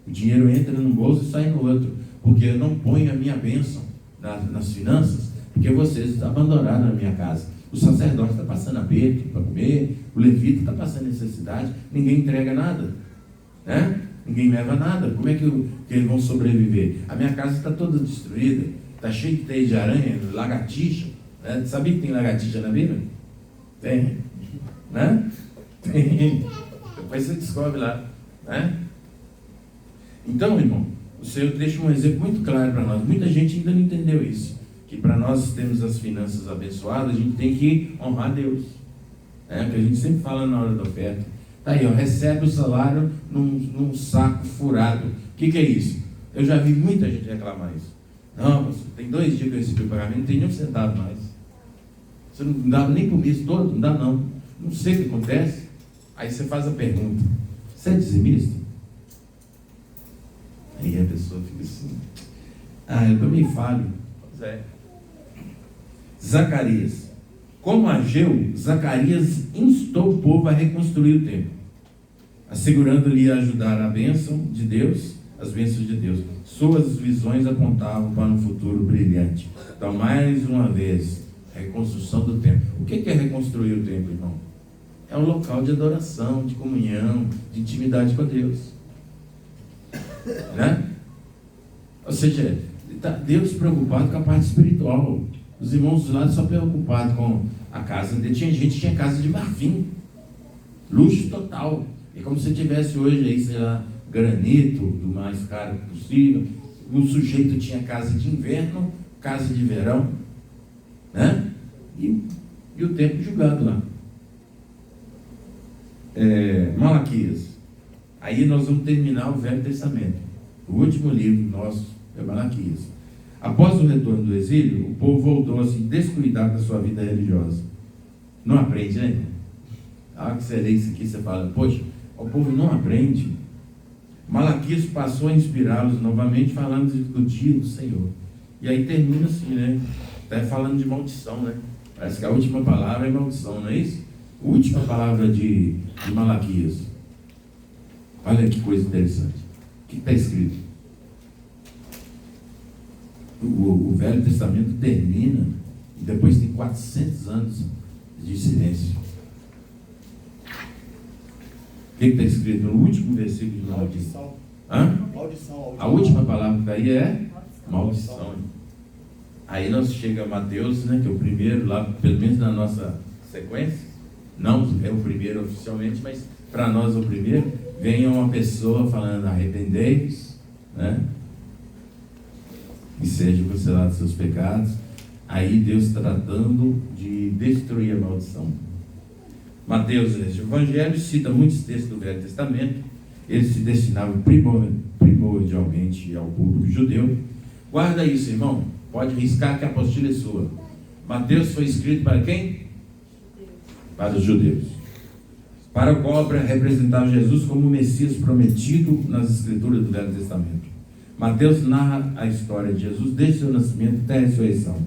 Speaker 1: O dinheiro entra num bolso e sai no outro, porque eu não ponho a minha bênção nas finanças, porque vocês abandonaram a minha casa. O sacerdote está passando aperto para comer, o levita está passando necessidade, ninguém entrega nada, ninguém leva nada. Como é que eles vão sobreviver? A minha casa está toda destruída, está cheia de teia de aranha, lagartixa. Sabia que tem lagartixa na Bíblia? Tem, Tem. Depois você descobre lá, Então, irmão, o Senhor deixa um exemplo muito claro para nós. Muita gente ainda não entendeu isso, que para nós termos as finanças abençoadas, a gente tem que honrar Deus, que a gente sempre fala na hora da oferta. Tá aí, ó, recebe o salário num saco furado. O que é isso? Eu já vi muita gente reclamar isso. Não, pastor, tem 2 dias que eu recebi o pagamento, não tem nem um centavo mais. Você não dá nem para o mês todo? Não dá não. Não sei o que acontece. Aí você faz a pergunta: você é dizimista? Aí a pessoa fica assim: eu também falho. Pois é. Zacarias. Como Ageu, Zacarias instou o povo a reconstruir o templo, assegurando-lhe ajudar a bênção de Deus, as bênçãos de Deus. Suas visões apontavam para um futuro brilhante. Então, mais uma vez, a reconstrução do templo. O que é reconstruir o templo, irmão? É um local de adoração, de comunhão, de intimidade com Deus. Ou seja, Deus preocupado com a parte espiritual. Os irmãos do lado só preocupados com a casa. Tinha gente que tinha casa de marfim, luxo total. É como se tivesse hoje aí, sei lá, granito, do mais caro possível. O sujeito tinha casa de inverno, casa de verão, e o templo julgado lá. Malaquias. Aí nós vamos terminar o Velho Testamento. O último livro nosso é Malaquias. Após o retorno do exílio, o povo voltou a se descuidar da sua vida religiosa. Não aprende, né? Que você lê isso aqui, você fala: poxa, o povo não aprende. Malaquias passou a inspirá-los novamente, falando do dia do Senhor. E aí termina assim, né? Está falando de maldição, né? Parece que a última palavra é maldição, não é isso? A última palavra de Malaquias. Olha que coisa interessante. O que está escrito? O Velho Testamento termina e depois tem 400 anos de silêncio. O que está escrito no último versículo de Malaquias?
Speaker 2: Maldição.
Speaker 1: A última palavra que está aí é maldição. Aí nós chega a Mateus, que é o primeiro lá, pelo menos na nossa sequência. Não é o primeiro oficialmente, mas para nós é o primeiro. Vem uma pessoa falando: arrependei-vos, e sejam cancelados seus pecados. Aí Deus tratando de destruir a maldição. Mateus, o Evangelho, cita muitos textos do Velho Testamento. Ele se destinava primordialmente ao público judeu. Guarda isso, irmão. Pode riscar que a apostila é sua. Mateus foi escrito para quem? Para os judeus. Para o qual representava Jesus como o Messias prometido nas Escrituras do Velho Testamento. Mateus narra a história de Jesus desde seu nascimento até a ressurreição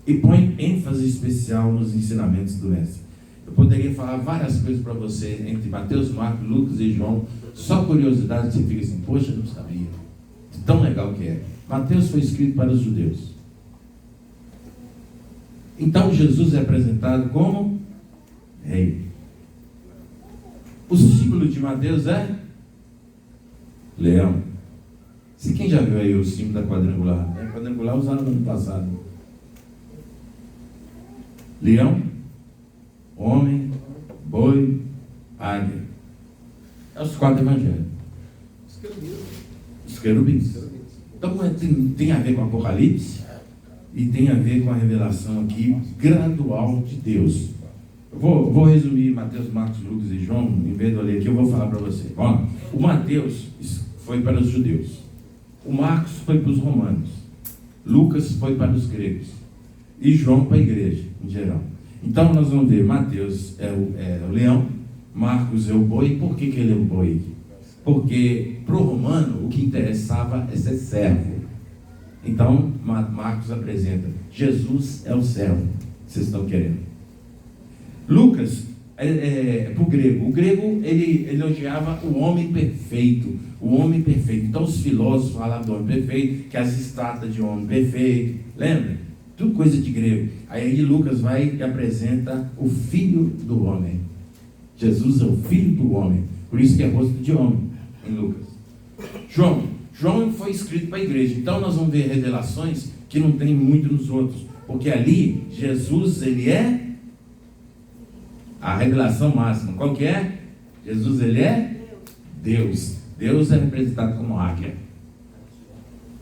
Speaker 1: e põe ênfase especial nos ensinamentos do Mestre. Eu poderia falar várias coisas para você entre Mateus, Marcos, Lucas e João. Só curiosidade, você fica assim: poxa, eu não sabia. Tão legal que é. Mateus foi escrito para os judeus. Então Jesus é apresentado como rei. O símbolo de Mateus é leão. Se quem já viu aí o símbolo da quadrangular? A quadrangular usada no ano passado. Leão, homem, boi, águia. É os 4 evangelhos. querubins. Então tem a ver com Apocalipse e tem a ver com a revelação aqui gradual de Deus. Eu vou resumir Mateus, Marcos, Lucas e João. Em vez de eu ler aqui, eu vou falar para você. Ó, o Mateus foi para os judeus, o Marcos foi para os romanos, Lucas foi para os gregos e João para a igreja em geral. Então nós vamos ver, Mateus é o leão, Marcos é o boi. Por que ele é o boi? Porque para o romano o que interessava é ser servo. Então Marcos apresenta, Jesus é o servo, vocês estão querendo. Lucas é para o grego. O grego ele elogiava o homem perfeito, o homem perfeito. Então os filósofos falavam do homem perfeito, que as estátuas de homem perfeito, lembra? Tudo coisa de grego. Aí Lucas vai e apresenta o filho do homem. Jesus é o filho do homem, por isso que é rosto de homem em Lucas. João foi escrito para a igreja. Então nós vamos ver revelações que não tem muito nos outros, porque ali Jesus ele é a revelação máxima. Qual que é? Jesus ele é Deus. Deus é representado como águia.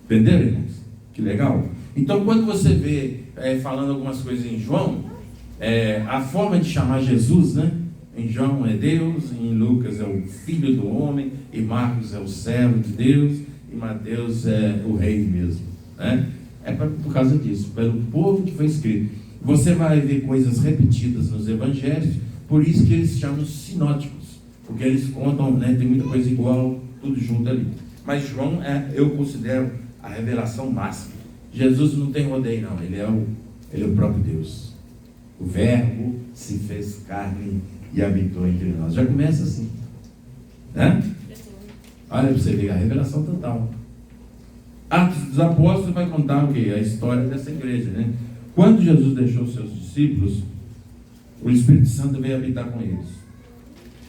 Speaker 1: Entenderam, irmãos? Que legal. Então quando você vê falando algumas coisas em João, a forma de chamar Jesus, né? Em João é Deus, em Lucas é o Filho do Homem, e Marcos é o servo de Deus, e Mateus é o rei mesmo, né? Por causa disso, pelo povo que foi escrito. Você vai ver coisas repetidas nos evangelhos, por isso que eles chamam sinóticos, porque eles contam, né? Tem muita coisa igual, tudo junto ali. Mas João eu considero a revelação máxima. Jesus não tem rodeio não, ele é o próprio Deus. O Verbo se fez carne e habitou entre nós. Já começa assim, né? Olha para você ver a revelação total. Atos dos Apóstolos vai contar o quê? A história dessa igreja, né? Quando Jesus deixou seus discípulos, o Espírito Santo veio habitar com eles.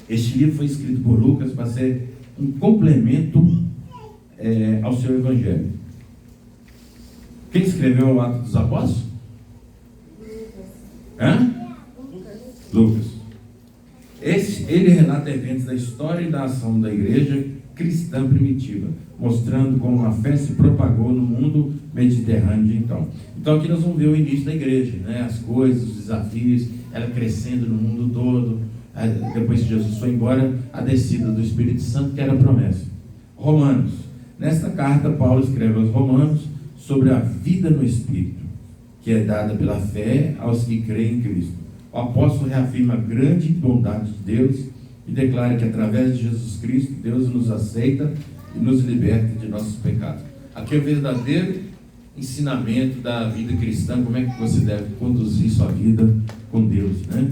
Speaker 1: Este livro foi escrito por Lucas para ser um complemento ao seu evangelho. Quem escreveu o Atos dos Apóstolos? Lucas. Ele relata eventos da história e da ação da igreja cristã primitiva, mostrando como a fé se propagou no mundo mediterrâneo de então. Então aqui nós vamos ver o início da igreja, né? As coisas, os desafios, ela crescendo no mundo todo. Depois que Jesus foi embora, a descida do Espírito Santo, que era a promessa. Romanos. Nesta carta, Paulo escreve aos romanos sobre a vida no Espírito, que é dada pela fé aos que creem em Cristo. O apóstolo reafirma a grande bondade de Deus e declara que através de Jesus Cristo, Deus nos aceita e nos liberta de nossos pecados. Aqui é o verdadeiro ensinamento da vida cristã, como é que você deve conduzir sua vida com Deus, né?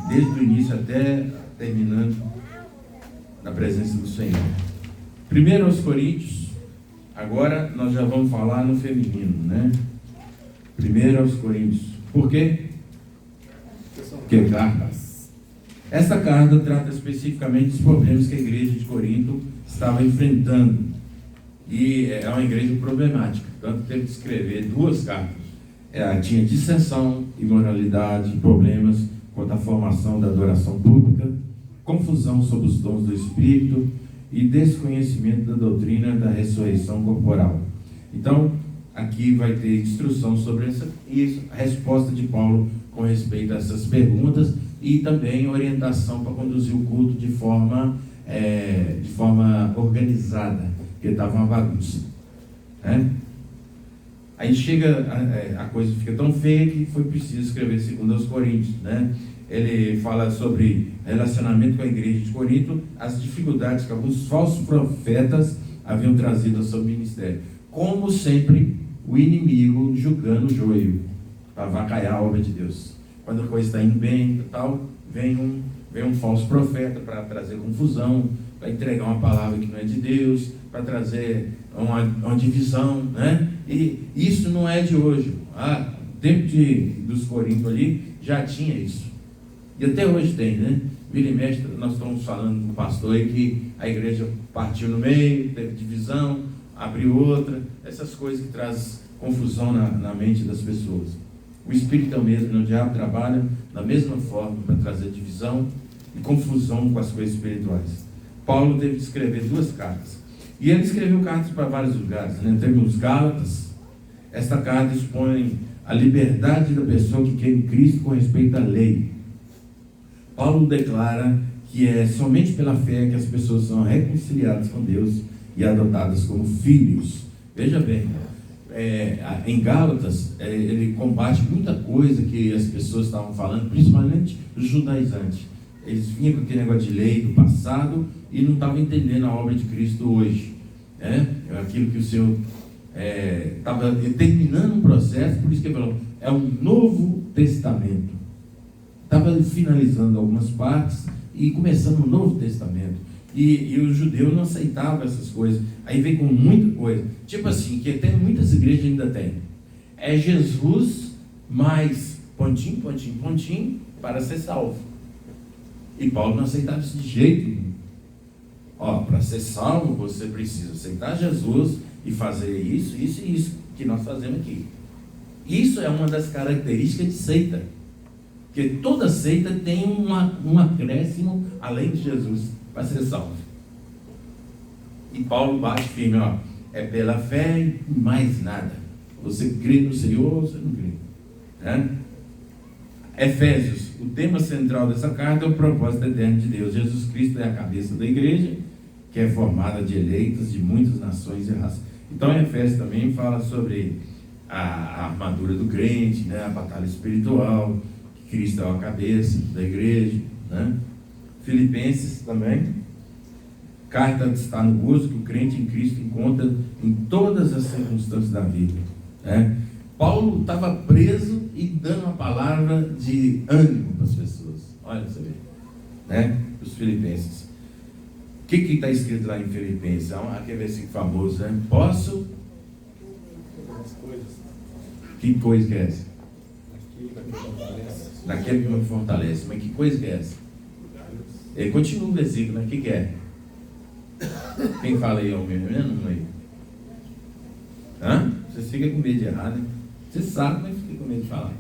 Speaker 1: Desde o início até terminando na presença do Senhor. 1 aos Coríntios, agora nós já vamos falar no feminino, né? 1 aos Coríntios. Por quê? Que carta? Essa carta trata especificamente dos problemas que a igreja de Corinto estava enfrentando. E é uma igreja problemática, tanto teve que escrever 2 cartas. Tinha dissensão, imoralidade, problemas quanto à formação da adoração pública, confusão sobre os dons do Espírito e desconhecimento da doutrina da ressurreição corporal. Então, aqui vai ter instrução sobre isso, a resposta de Paulo com respeito a essas perguntas e também orientação para conduzir o culto de forma organizada, porque estava uma bagunça, né? Aí chega, a coisa fica tão feia que foi preciso escrever 2 aos Coríntios, né? Ele fala sobre relacionamento com a igreja de Corinto, as dificuldades que alguns falsos profetas haviam trazido ao seu ministério. Como sempre, o inimigo julgando o joio, para avacalhar a obra de Deus. Quando a coisa está indo bem e tal, vem um falso profeta para trazer confusão, para entregar uma palavra que não é de Deus, para trazer uma divisão, né? E isso não é de hoje. O tempo dos Coríntios ali já tinha isso. E até hoje tem, né? Vira e mexe, nós estamos falando com o pastor aí que a igreja partiu no meio, teve divisão, abriu outra, essas coisas que trazem confusão na mente das pessoas. O Espírito é o mesmo, o diabo trabalha da mesma forma para trazer divisão e confusão com as coisas espirituais. Paulo teve que escrever 2 cartas. E ele escreveu cartas para vários lugares, né? Temos Gálatas. Esta carta expõe a liberdade da pessoa que crê em Cristo com respeito à lei. Paulo declara que é somente pela fé que as pessoas são reconciliadas com Deus e adotadas como filhos. Veja bem, em Gálatas, ele combate muita coisa que as pessoas estavam falando, principalmente os judaizantes. Eles vinham com aquele negócio de lei do passado e não estavam entendendo a obra de Cristo hoje. Aquilo que o Senhor estava terminando um processo, por isso que ele falou, é um novo testamento. Estava finalizando algumas partes e começando um novo testamento. E o judeu não aceitava essas coisas. Aí vem com muita coisa. Tipo assim, que até muitas igrejas ainda tem. É Jesus mais pontinho, pontinho, pontinho para ser salvo. E Paulo não aceitava isso de jeito nenhum. Para ser salvo, você precisa aceitar Jesus e fazer isso, isso e isso que nós fazemos aqui. Isso é uma das características de seita. Porque toda seita tem um acréscimo além de Jesus para ser salvo. E Paulo bate firme, é pela fé e mais nada. Você crê no Senhor ou você não crê? Efésios, o tema central dessa carta é o propósito eterno de Deus. Jesus Cristo é a cabeça da igreja, que é formada de eleitos de muitas nações e raças. Então, Efésios também fala sobre a armadura do crente, a batalha espiritual, que Cristo é a cabeça da igreja. Filipenses também, carta está no gozo que o crente em Cristo encontra em todas as circunstâncias da vida. Paulo estava preso e dando uma palavra de ânimo para as pessoas. Olha, você vê, os Filipenses. O que está escrito lá em Filipenses? Aquele versículo famoso, Posso? Que coisa que é essa? Daquele que me fortalece. Mas que coisa que é essa? Ele continua o versículo, O que é? Quem fala aí é o mesmo? Você fica com medo de errar, né? Você sabe, mas fica com medo de falar.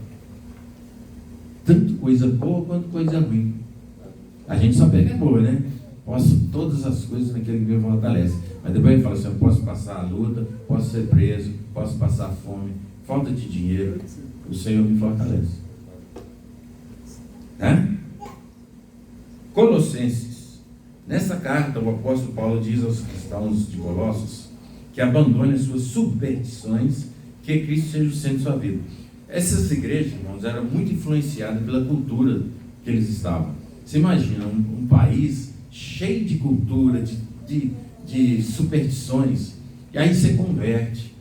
Speaker 1: Tanto coisa boa quanto coisa ruim. A gente só pega a boa, Posso todas as coisas naquele que me fortalece. Mas depois ele fala assim, eu posso passar a luta, posso ser preso, posso passar fome, falta de dinheiro, o Senhor me fortalece. Colossenses. Nessa carta, o apóstolo Paulo diz aos cristãos de Colossos que abandonem as suas superstições, que Cristo seja o centro de sua vida. Essas igrejas, irmãos, eram muito influenciadas pela cultura que eles estavam. Você imagina um país cheio de cultura, de superstições, e aí você converte,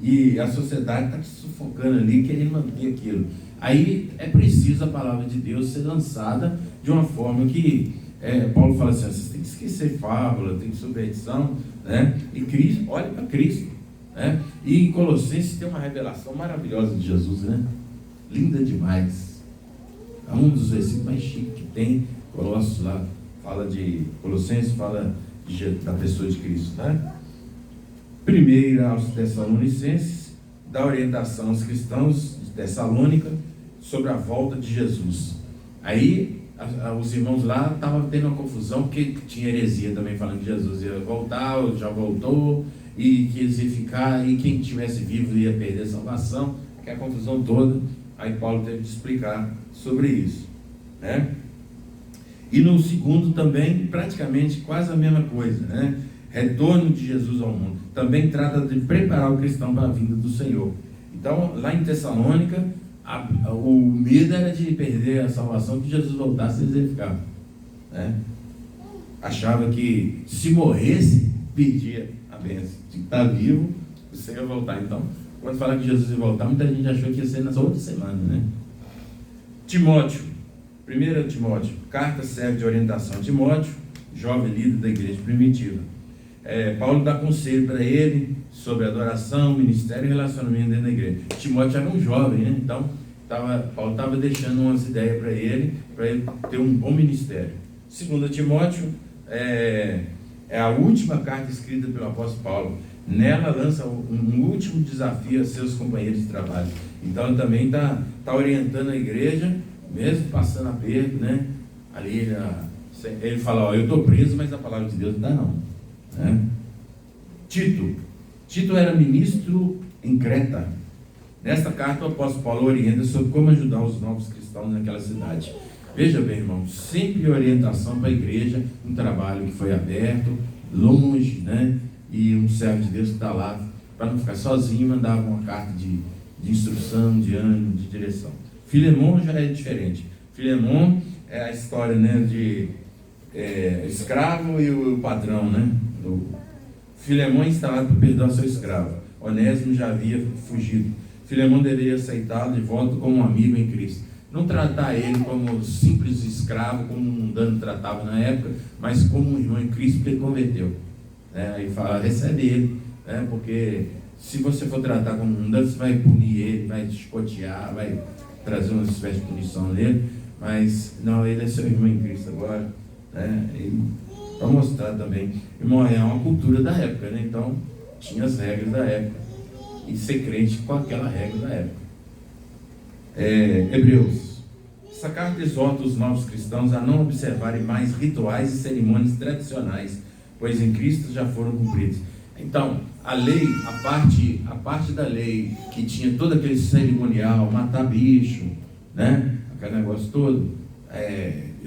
Speaker 1: e a sociedade está te sufocando ali, querendo manter aquilo. Aí é preciso a palavra de Deus ser lançada de uma forma que, Paulo fala assim, vocês têm que esquecer fábula, tem superstição, e Cristo, olha para Cristo, E em Colossenses tem uma revelação maravilhosa de Jesus, Linda demais. É um dos versículos mais chiques que tem. Colossos lá Colossenses fala da pessoa de Cristo, Primeira aos Tessalonicenses, dá orientação aos cristãos de Tessalônica sobre a volta de Jesus. Aí os irmãos lá estavam tendo uma confusão, porque tinha heresia também falando que Jesus ia voltar, ou já voltou, e que eles iam ficar, e quem estivesse vivo ia perder a salvação, que é a confusão toda. Aí Paulo teve de explicar sobre isso, E no segundo também, praticamente quase a mesma coisa, Retorno de Jesus ao mundo. Também trata de preparar o cristão para a vinda do Senhor. Então, lá em Tessalônica, o medo era de perder a salvação, que Jesus voltasse, eles iam ficar, Achava que se morresse, perdia a bênção. De estar vivo, o Senhor ia voltar. Então, quando fala que Jesus ia voltar, muita gente achou que ia ser nas outras semanas, Timóteo, 1 Timóteo, carta serve de orientação a Timóteo, jovem líder da igreja primitiva. Paulo dá conselho para ele sobre adoração, ministério e relacionamento dentro da igreja. Timóteo era um jovem, então Paulo estava deixando umas ideias para ele ter um bom ministério. 2 Timóteo é a última carta escrita pelo apóstolo Paulo. Nela lança um último desafio a seus companheiros de trabalho. Então ele também está orientando a igreja, mesmo passando aperto, Ali ele fala, eu estou preso, mas a palavra de Deus não dá não. Tito era ministro em Creta. Nesta carta, o apóstolo Paulo orienta sobre como ajudar os novos cristãos naquela cidade. Veja bem, irmão, sempre orientação para a igreja, um trabalho que foi aberto, longe, né? E um servo de Deus que está lá, para não ficar sozinho, mandava uma carta de instrução, de ânimo, de direção. Filemon já é diferente. Filemon é a história, né, de escravo e o patrão, né? Filemon instalado para perdoar seu escravo. Onésimo já havia fugido. Filemon deveria aceitá-lo de volta como um amigo em Cristo. Não tratar ele como simples escravo, como um mundano tratava na época, mas como um irmão em Cristo, porque ele converteu. Aí fala, recebe ele, porque se você for tratar como um mundano, você vai punir ele, vai chicotear, vai trazer uma espécie de punição nele, mas não, ele é seu irmão em Cristo agora, para mostrar também. Irmão, é uma cultura da época, né? Então tinha as regras da época, e ser crente com aquela regra da época. Hebreus. Essa carta exorta os novos cristãos a não observarem mais rituais e cerimônias tradicionais, pois em Cristo já foram cumpridos. Então, a lei, a parte da lei que tinha todo aquele cerimonial, matar bicho, né? Aquele negócio todo,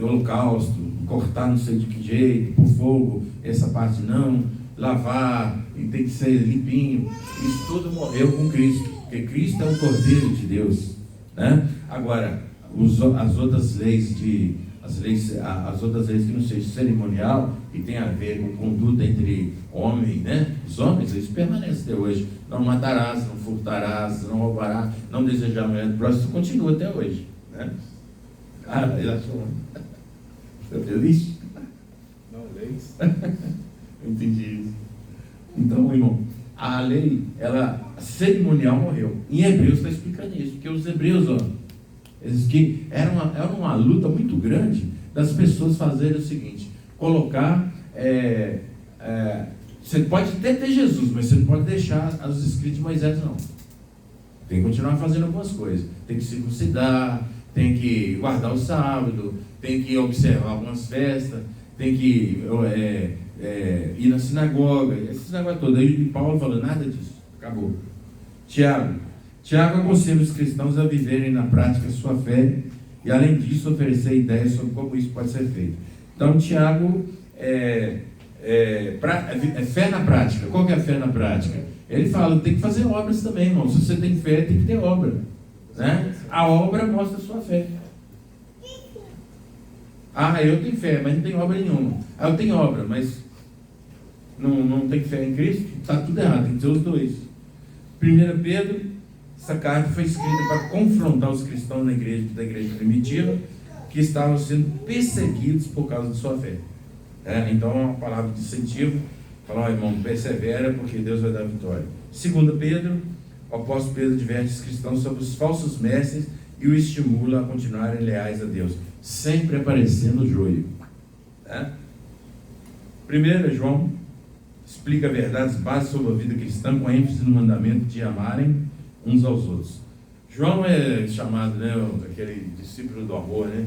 Speaker 1: holocausto, cortar não sei de que jeito, por fogo, essa parte não, lavar, e tem que ser limpinho, isso tudo morreu com Cristo, porque Cristo é o Cordeiro de Deus, né? Agora, as outras leis que não sejam cerimonial e tem a ver com conduta entre homem, né? Os homens, eles permanecem até hoje. Não matarás, não furtarás, não roubarás, não desejar a mulher do próximo, isso continua até hoje, né? Ele achou. Está feliz?
Speaker 2: Não, leis.
Speaker 1: Eu entendi isso. Então, irmão, a lei, a cerimonial morreu. Em Hebreus está explicando isso, porque os hebreus, eles que era uma luta muito grande das pessoas fazerem o seguinte: colocar, você pode até ter Jesus, mas você não pode deixar os escritos de Moisés, não. Tem que continuar fazendo algumas coisas, tem que circuncidar, tem que guardar o sábado, tem que observar algumas festas, tem que ir na sinagoga, esse negócio todo. Aí Paulo falou, nada disso, acabou. Tiago aconselha os cristãos a viverem na prática sua fé e, além disso, oferecer ideias sobre como isso pode ser feito. Então, Tiago é fé na prática. Qual que é a fé na prática? Ele fala, tem que fazer obras também, irmão. Se você tem fé, tem que ter obra, né? A obra mostra a sua fé. Eu tenho fé, mas não tenho obra nenhuma. Eu tenho obra, mas não tenho fé em Cristo. Está tudo errado, tem que ter os dois. 1 Pedro. Essa carta foi escrita para confrontar os cristãos da igreja primitiva, que estavam sendo perseguidos por causa de sua fé. Então é uma palavra de incentivo, falar, irmão, persevera, porque Deus vai dar vitória. 2 Pedro, o apóstolo Pedro adverte os cristãos sobre os falsos mestres e o estimula a continuarem leais a Deus, sempre aparecendo o joio. 1 João explica verdades básicas sobre a vida cristã, com ênfase no mandamento de amarem uns aos outros. João é chamado, né, aquele discípulo do amor, né?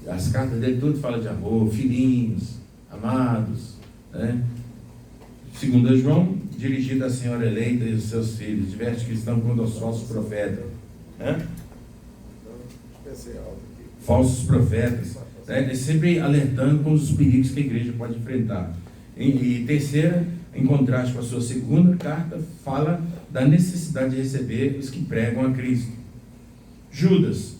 Speaker 1: As cartas dele tudo fala de amor, filhinhos, amados, né? 2 João, dirigido à senhora eleita e aos seus filhos, diverte cristão contra os falsos profetas, né? Falsos profetas, né? Sempre alertando com os perigos que a igreja pode enfrentar. E terceira, em contraste com a sua segunda carta, fala da necessidade de receber os que pregam a Cristo. Judas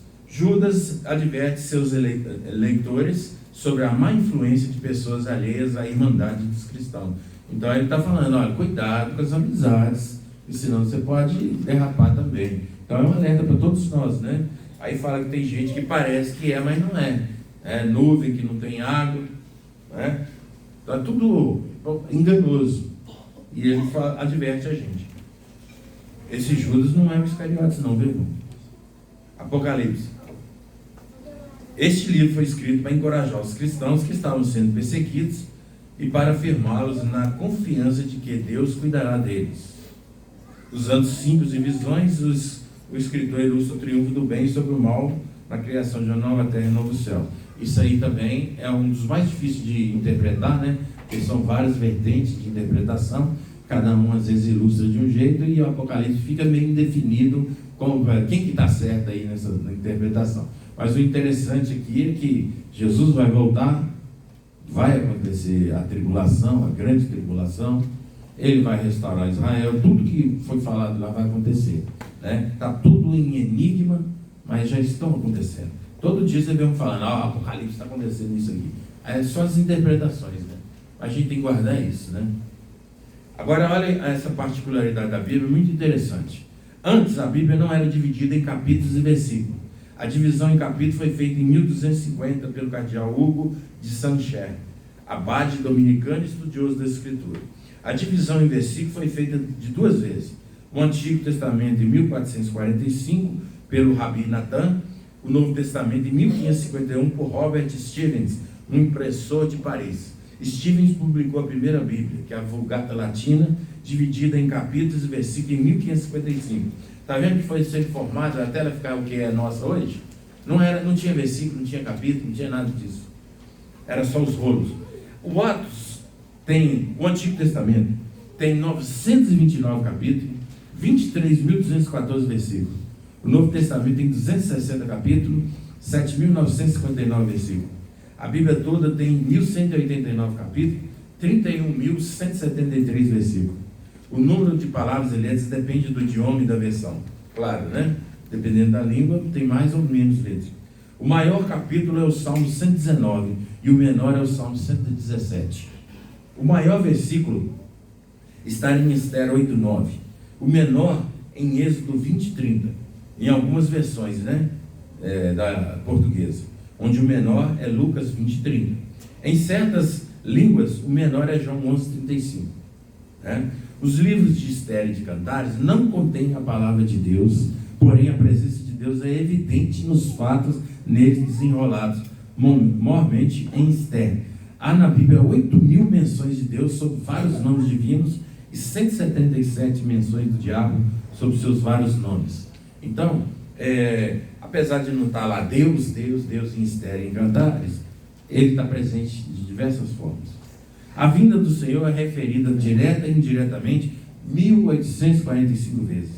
Speaker 1: adverte seus leitores sobre a má influência de pessoas alheias à irmandade dos cristãos. Então ele está falando, olha, cuidado com as amizades, senão você pode derrapar também. Então é um alerta para todos nós, né? Aí fala que tem gente que parece que mas não é. É nuvem que não tem água, né? Está tudo enganoso. E ele adverte a gente. Esse Judas não é um Iscariotes, não, viu? Apocalipse. Este livro foi escrito para encorajar os cristãos que estavam sendo perseguidos e para afirmá-los na confiança de que Deus cuidará deles. Usando símbolos e visões, o escritor ilustra o triunfo do bem sobre o mal na criação de uma nova terra e um novo céu. Isso aí também é um dos mais difíceis de interpretar, né? porque são várias vertentes de interpretação, cada um às vezes ilustra de um jeito, e o Apocalipse fica meio indefinido quem que está certo aí nessa interpretação. Mas o interessante aqui é que Jesus vai voltar, vai acontecer a tribulação, a grande tribulação, ele vai restaurar Israel, tudo que foi falado lá vai acontecer. Está tudo em enigma, mas já estão acontecendo. Todo dia você vê um falando, o Apocalipse está acontecendo isso aqui. É só as interpretações, né? A gente tem que guardar isso, né? Agora, olha essa particularidade da Bíblia, muito interessante. Antes, a Bíblia não era dividida em capítulos e versículos. A divisão em capítulos foi feita em 1250 pelo cardeal Hugo de Saint-Cher, abade dominicano e estudioso da Escritura. A divisão em versículos foi feita de duas vezes. O Antigo Testamento em 1445 pelo Rabi Nathan, o Novo Testamento em 1551 por Robert Stevens, um impressor de Paris. Stevens publicou a primeira Bíblia, que é a Vulgata Latina, dividida em capítulos e versículos em 1555. Está vendo que foi ser formado até ela ficar o que é nossa hoje? Não tinha versículo, não tinha capítulo, não tinha nada disso. Era só os rolos. O Antigo Testamento tem 929 capítulos, 23.214 versículos. O Novo Testamento tem 260 capítulos, 7.959 versículos. A Bíblia toda tem 1.189 capítulos, 31.173 versículos. O número de palavras lidas depende do idioma e da versão. Claro, né? Dependendo da língua, tem mais ou menos letras. O maior capítulo é o Salmo 119 e o menor é o Salmo 117. O maior versículo está em Esther 8:9. O menor em Êxodo 20:30. Em algumas versões, né? Da portuguesa, onde o menor é Lucas 20:30. Em certas línguas, o menor é João 11:35. Né? Os livros de Esther e de Cantares não contêm a palavra de Deus, porém a presença de Deus é evidente nos fatos neles desenrolados, mormente em Esther. Há na Bíblia 8.000 menções de Deus sob vários nomes divinos e 177 menções do diabo sob seus vários nomes. Então, apesar de não estar lá Deus em Esther e em Cantares, ele está presente de diversas formas. A vinda do Senhor é referida direta e indiretamente 1845 vezes,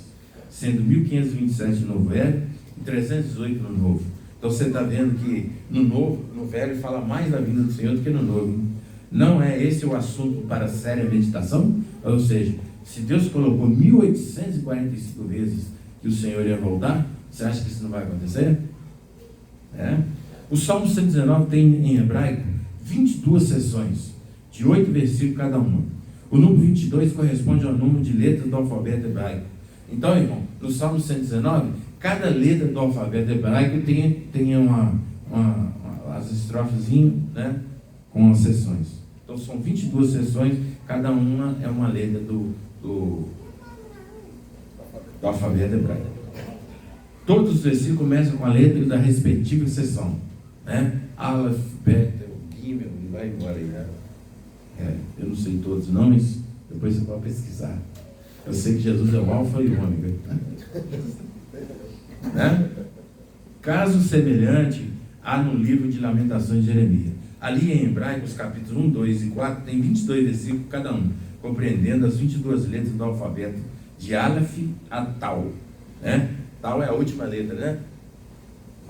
Speaker 1: sendo 1527 no Velho e 318 no Novo. Então você está vendo que no Velho fala mais da vinda do Senhor do que no Novo. Não é esse o assunto para séria meditação? Ou seja, se Deus colocou 1845 vezes que o Senhor ia voltar, você acha que isso não vai acontecer? O Salmo 119 tem em hebraico 22 seções, de 8 versículos cada uma. O número 22 corresponde ao número de letras do alfabeto hebraico. Então, irmão, no Salmo 119, cada letra do alfabeto hebraico tem as estrofezinhas, né, com as seções. Então, são 22 seções, cada uma é uma letra do alfabeto hebraico. Todos os versículos começam com a letra da respectiva seção, né? Aleph, Bet, Gimel, e vai embora aí, né? Eu não sei todos os nomes, depois você pode pesquisar. Eu sei que Jesus é o Alfa e o Ômega. Né? Caso semelhante há no livro de Lamentações de Jeremias. Ali em hebraico, os capítulos 1, 2 e 4, tem 22 versículos cada um, compreendendo as 22 letras do alfabeto, de Aleph a Tau. Né? Tau é a última letra, né?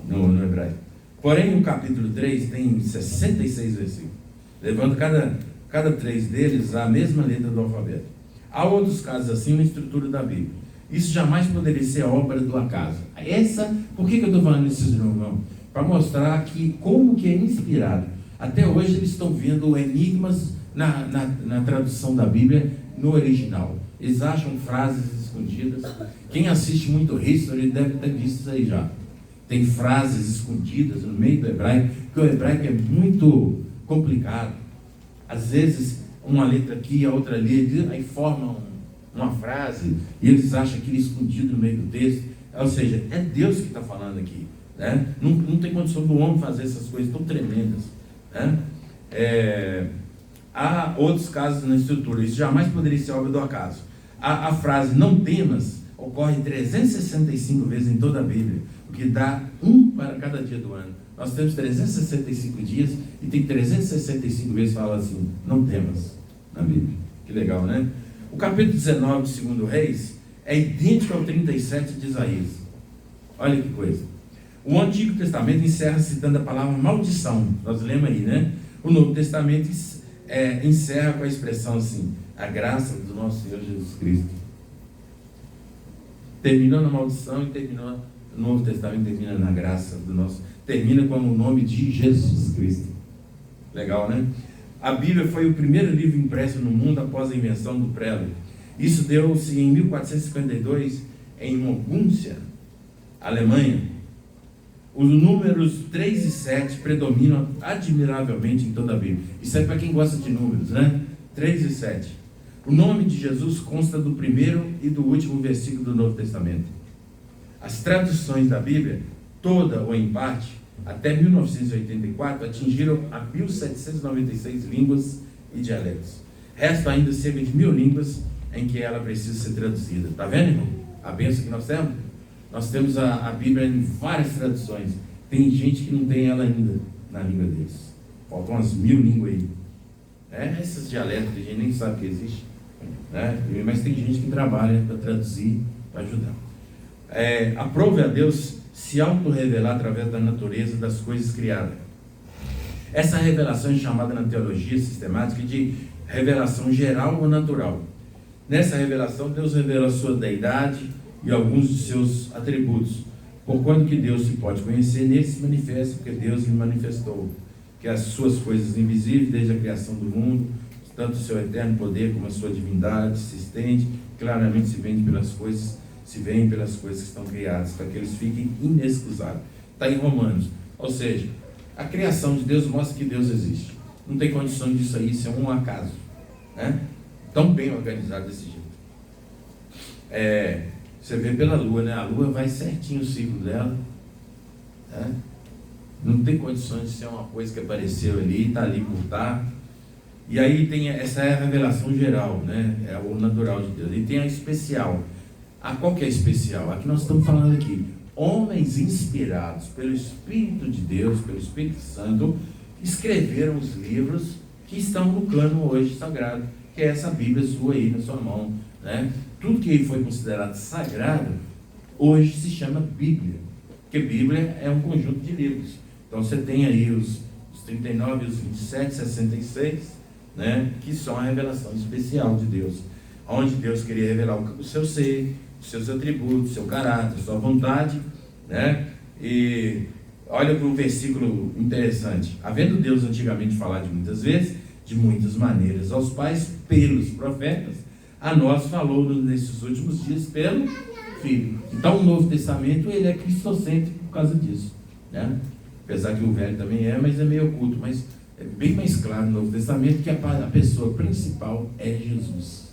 Speaker 1: No hebraico. Porém, no capítulo 3 tem 66 versículos, levando cada 3 deles a mesma letra do alfabeto. Há outros casos assim na estrutura da Bíblia. Isso jamais poderia ser obra do acaso. Por que eu estou falando isso, irmão? Para mostrar como que é inspirado. Até hoje eles estão vendo enigmas na tradução da Bíblia no original. Eles acham frases escondidas. Quem assiste muito History deve ter visto isso aí já. Tem frases escondidas no meio do hebraico, porque o hebraico é muito complicado. Às vezes, uma letra aqui, a outra ali, aí formam uma frase, e eles acham aquilo escondido no meio do texto. Ou seja, é Deus que está falando aqui. Né? Não tem condição do homem fazer essas coisas tão tremendas. Né? Há outros casos na estrutura. Isso jamais poderia ser obra do acaso. A frase não temas, ocorre 365 vezes em toda a Bíblia, o que dá um para cada dia do ano. Nós temos 365 dias e tem 365 vezes que fala assim, não temas, na Bíblia. Que legal, né? O capítulo 19 de 2 Reis é idêntico ao 37 de Isaías. Olha que coisa. O Antigo Testamento encerra citando a palavra maldição. Nós lemos aí, né? O Novo Testamento encerra com a expressão assim, a graça do nosso Senhor Jesus Cristo. Terminou na maldição e terminou no Novo Testamento, termina na graça do nosso... Termina com o nome de Jesus Cristo. Legal, né? A Bíblia foi o primeiro livro impresso no mundo após a invenção do prelo. Isso deu-se em 1452 em Mogúncia, Alemanha. Os números 3 e 7 predominam admiravelmente em toda a Bíblia. Isso é para quem gosta de números, né? 3 e 7. O nome de Jesus consta do primeiro e do último versículo do Novo Testamento. As traduções da Bíblia, toda ou em parte, até 1984, atingiram a 1.796 línguas e dialetos. Restam ainda cerca de 1.000 línguas em que ela precisa ser traduzida. Está vendo, irmão? A bênção que nós temos? Nós temos a Bíblia em várias traduções. Tem gente que não tem ela ainda na língua deles. Faltam umas 1.000 línguas aí. Esses dialetos que a gente nem sabe que existe. Mas tem gente que trabalha para traduzir, para ajudar. Aprove a Deus se auto-revelar através da natureza das coisas criadas. Essa revelação é chamada na teologia sistemática de revelação geral ou natural. Nessa revelação, Deus revela a sua deidade e alguns de seus atributos. Porquanto que Deus se pode conhecer, nele se manifesta, porque Deus lhe manifestou. Que as suas coisas invisíveis, desde a criação do mundo, tanto o seu eterno poder como a sua divindade, se estende, claramente se veem pelas coisas que estão criadas, para que eles fiquem inexcusáveis. Está em Romanos. Ou seja, a criação de Deus mostra que Deus existe. Não tem condição disso aí ser um acaso. Tão bem organizado desse jeito. Você vê pela Lua, né? A Lua vai certinho o ciclo dela. Não tem condições de ser uma coisa que apareceu ali, está ali por estar. E aí tem essa é a revelação geral, né? É o natural de Deus. E tem a especial. Qual que é a especial? A que nós estamos falando aqui. Homens inspirados pelo Espírito de Deus, pelo Espírito Santo, escreveram os livros que estão no cano hoje sagrado, que é essa Bíblia sua aí na sua mão, né? Tudo que foi considerado sagrado, hoje se chama Bíblia, porque Bíblia é um conjunto de livros. Então você tem aí os 39, os 27, 66, né? Que são a revelação especial de Deus, onde Deus queria revelar o seu ser, os seus atributos, seu caráter, sua vontade, né? E olha para um versículo interessante. Havendo Deus antigamente falado de muitas vezes, de muitas maneiras aos pais pelos profetas, a nós falou nesses últimos dias pelo Filho. Então o Novo Testamento ele é cristocêntrico por causa disso, né? Apesar que o Velho também mas é meio oculto, mas é bem mais claro no Novo Testamento que a pessoa principal é Jesus.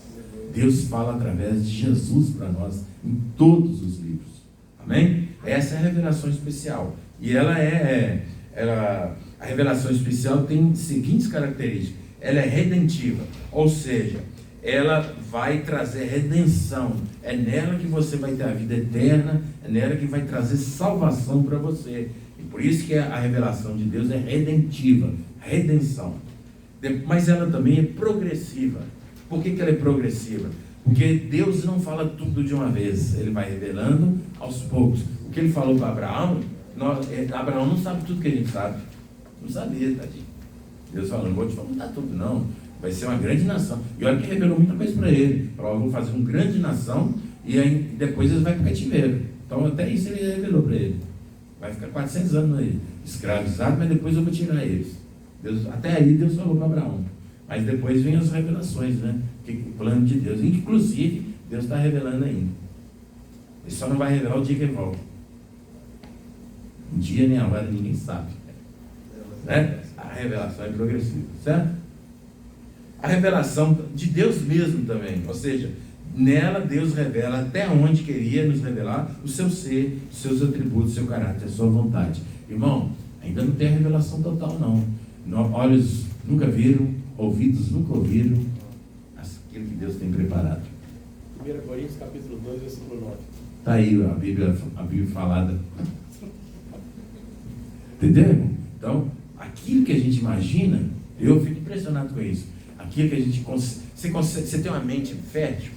Speaker 1: Deus fala através de Jesus para nós em todos os livros. Amém? Essa é a revelação especial. E a revelação especial tem seguintes características. Ela é redentiva, ou seja, ela vai trazer redenção. É nela que você vai ter a vida eterna, é nela que vai trazer salvação para você. E por isso que a revelação de Deus é redentiva, redenção. Mas ela também é progressiva. Por que ela é progressiva? Porque Deus não fala tudo de uma vez, ele vai revelando aos poucos. O que ele falou para Abraão, Abraão não sabe tudo que a gente sabe. Não sabia, tadinho. Deus falou, não vou te contar tudo não, vai ser uma grande nação. E olha que revelou muita coisa para ele. Falou, vou fazer uma grande nação e aí depois eles vão para o cativeiro. Então até isso ele revelou para ele. Vai ficar 400 anos aí, escravizado, mas depois eu vou tirar eles. Até aí Deus falou para Abraão. Mas depois vem as revelações, né? O plano de Deus. Inclusive, Deus está revelando ainda. Ele só não vai revelar o dia que ele volta. Um dia nem a hora, ninguém sabe. Né? A revelação é progressiva, certo? A revelação de Deus mesmo também. Ou seja, nela Deus revela até onde queria nos revelar o seu ser, os seus atributos, o seu caráter, a sua vontade. Irmão, ainda não tem a revelação total, não. Olhos nunca viram, ouvidos nunca ouviram aquilo que Deus tem preparado.
Speaker 2: 1 Coríntios, capítulo 2, versículo 9.
Speaker 1: Está aí a Bíblia falada. Entendeu, irmão? Então, aquilo que a gente imagina, eu fico impressionado com isso. Aquilo que a gente você tem uma mente fértil,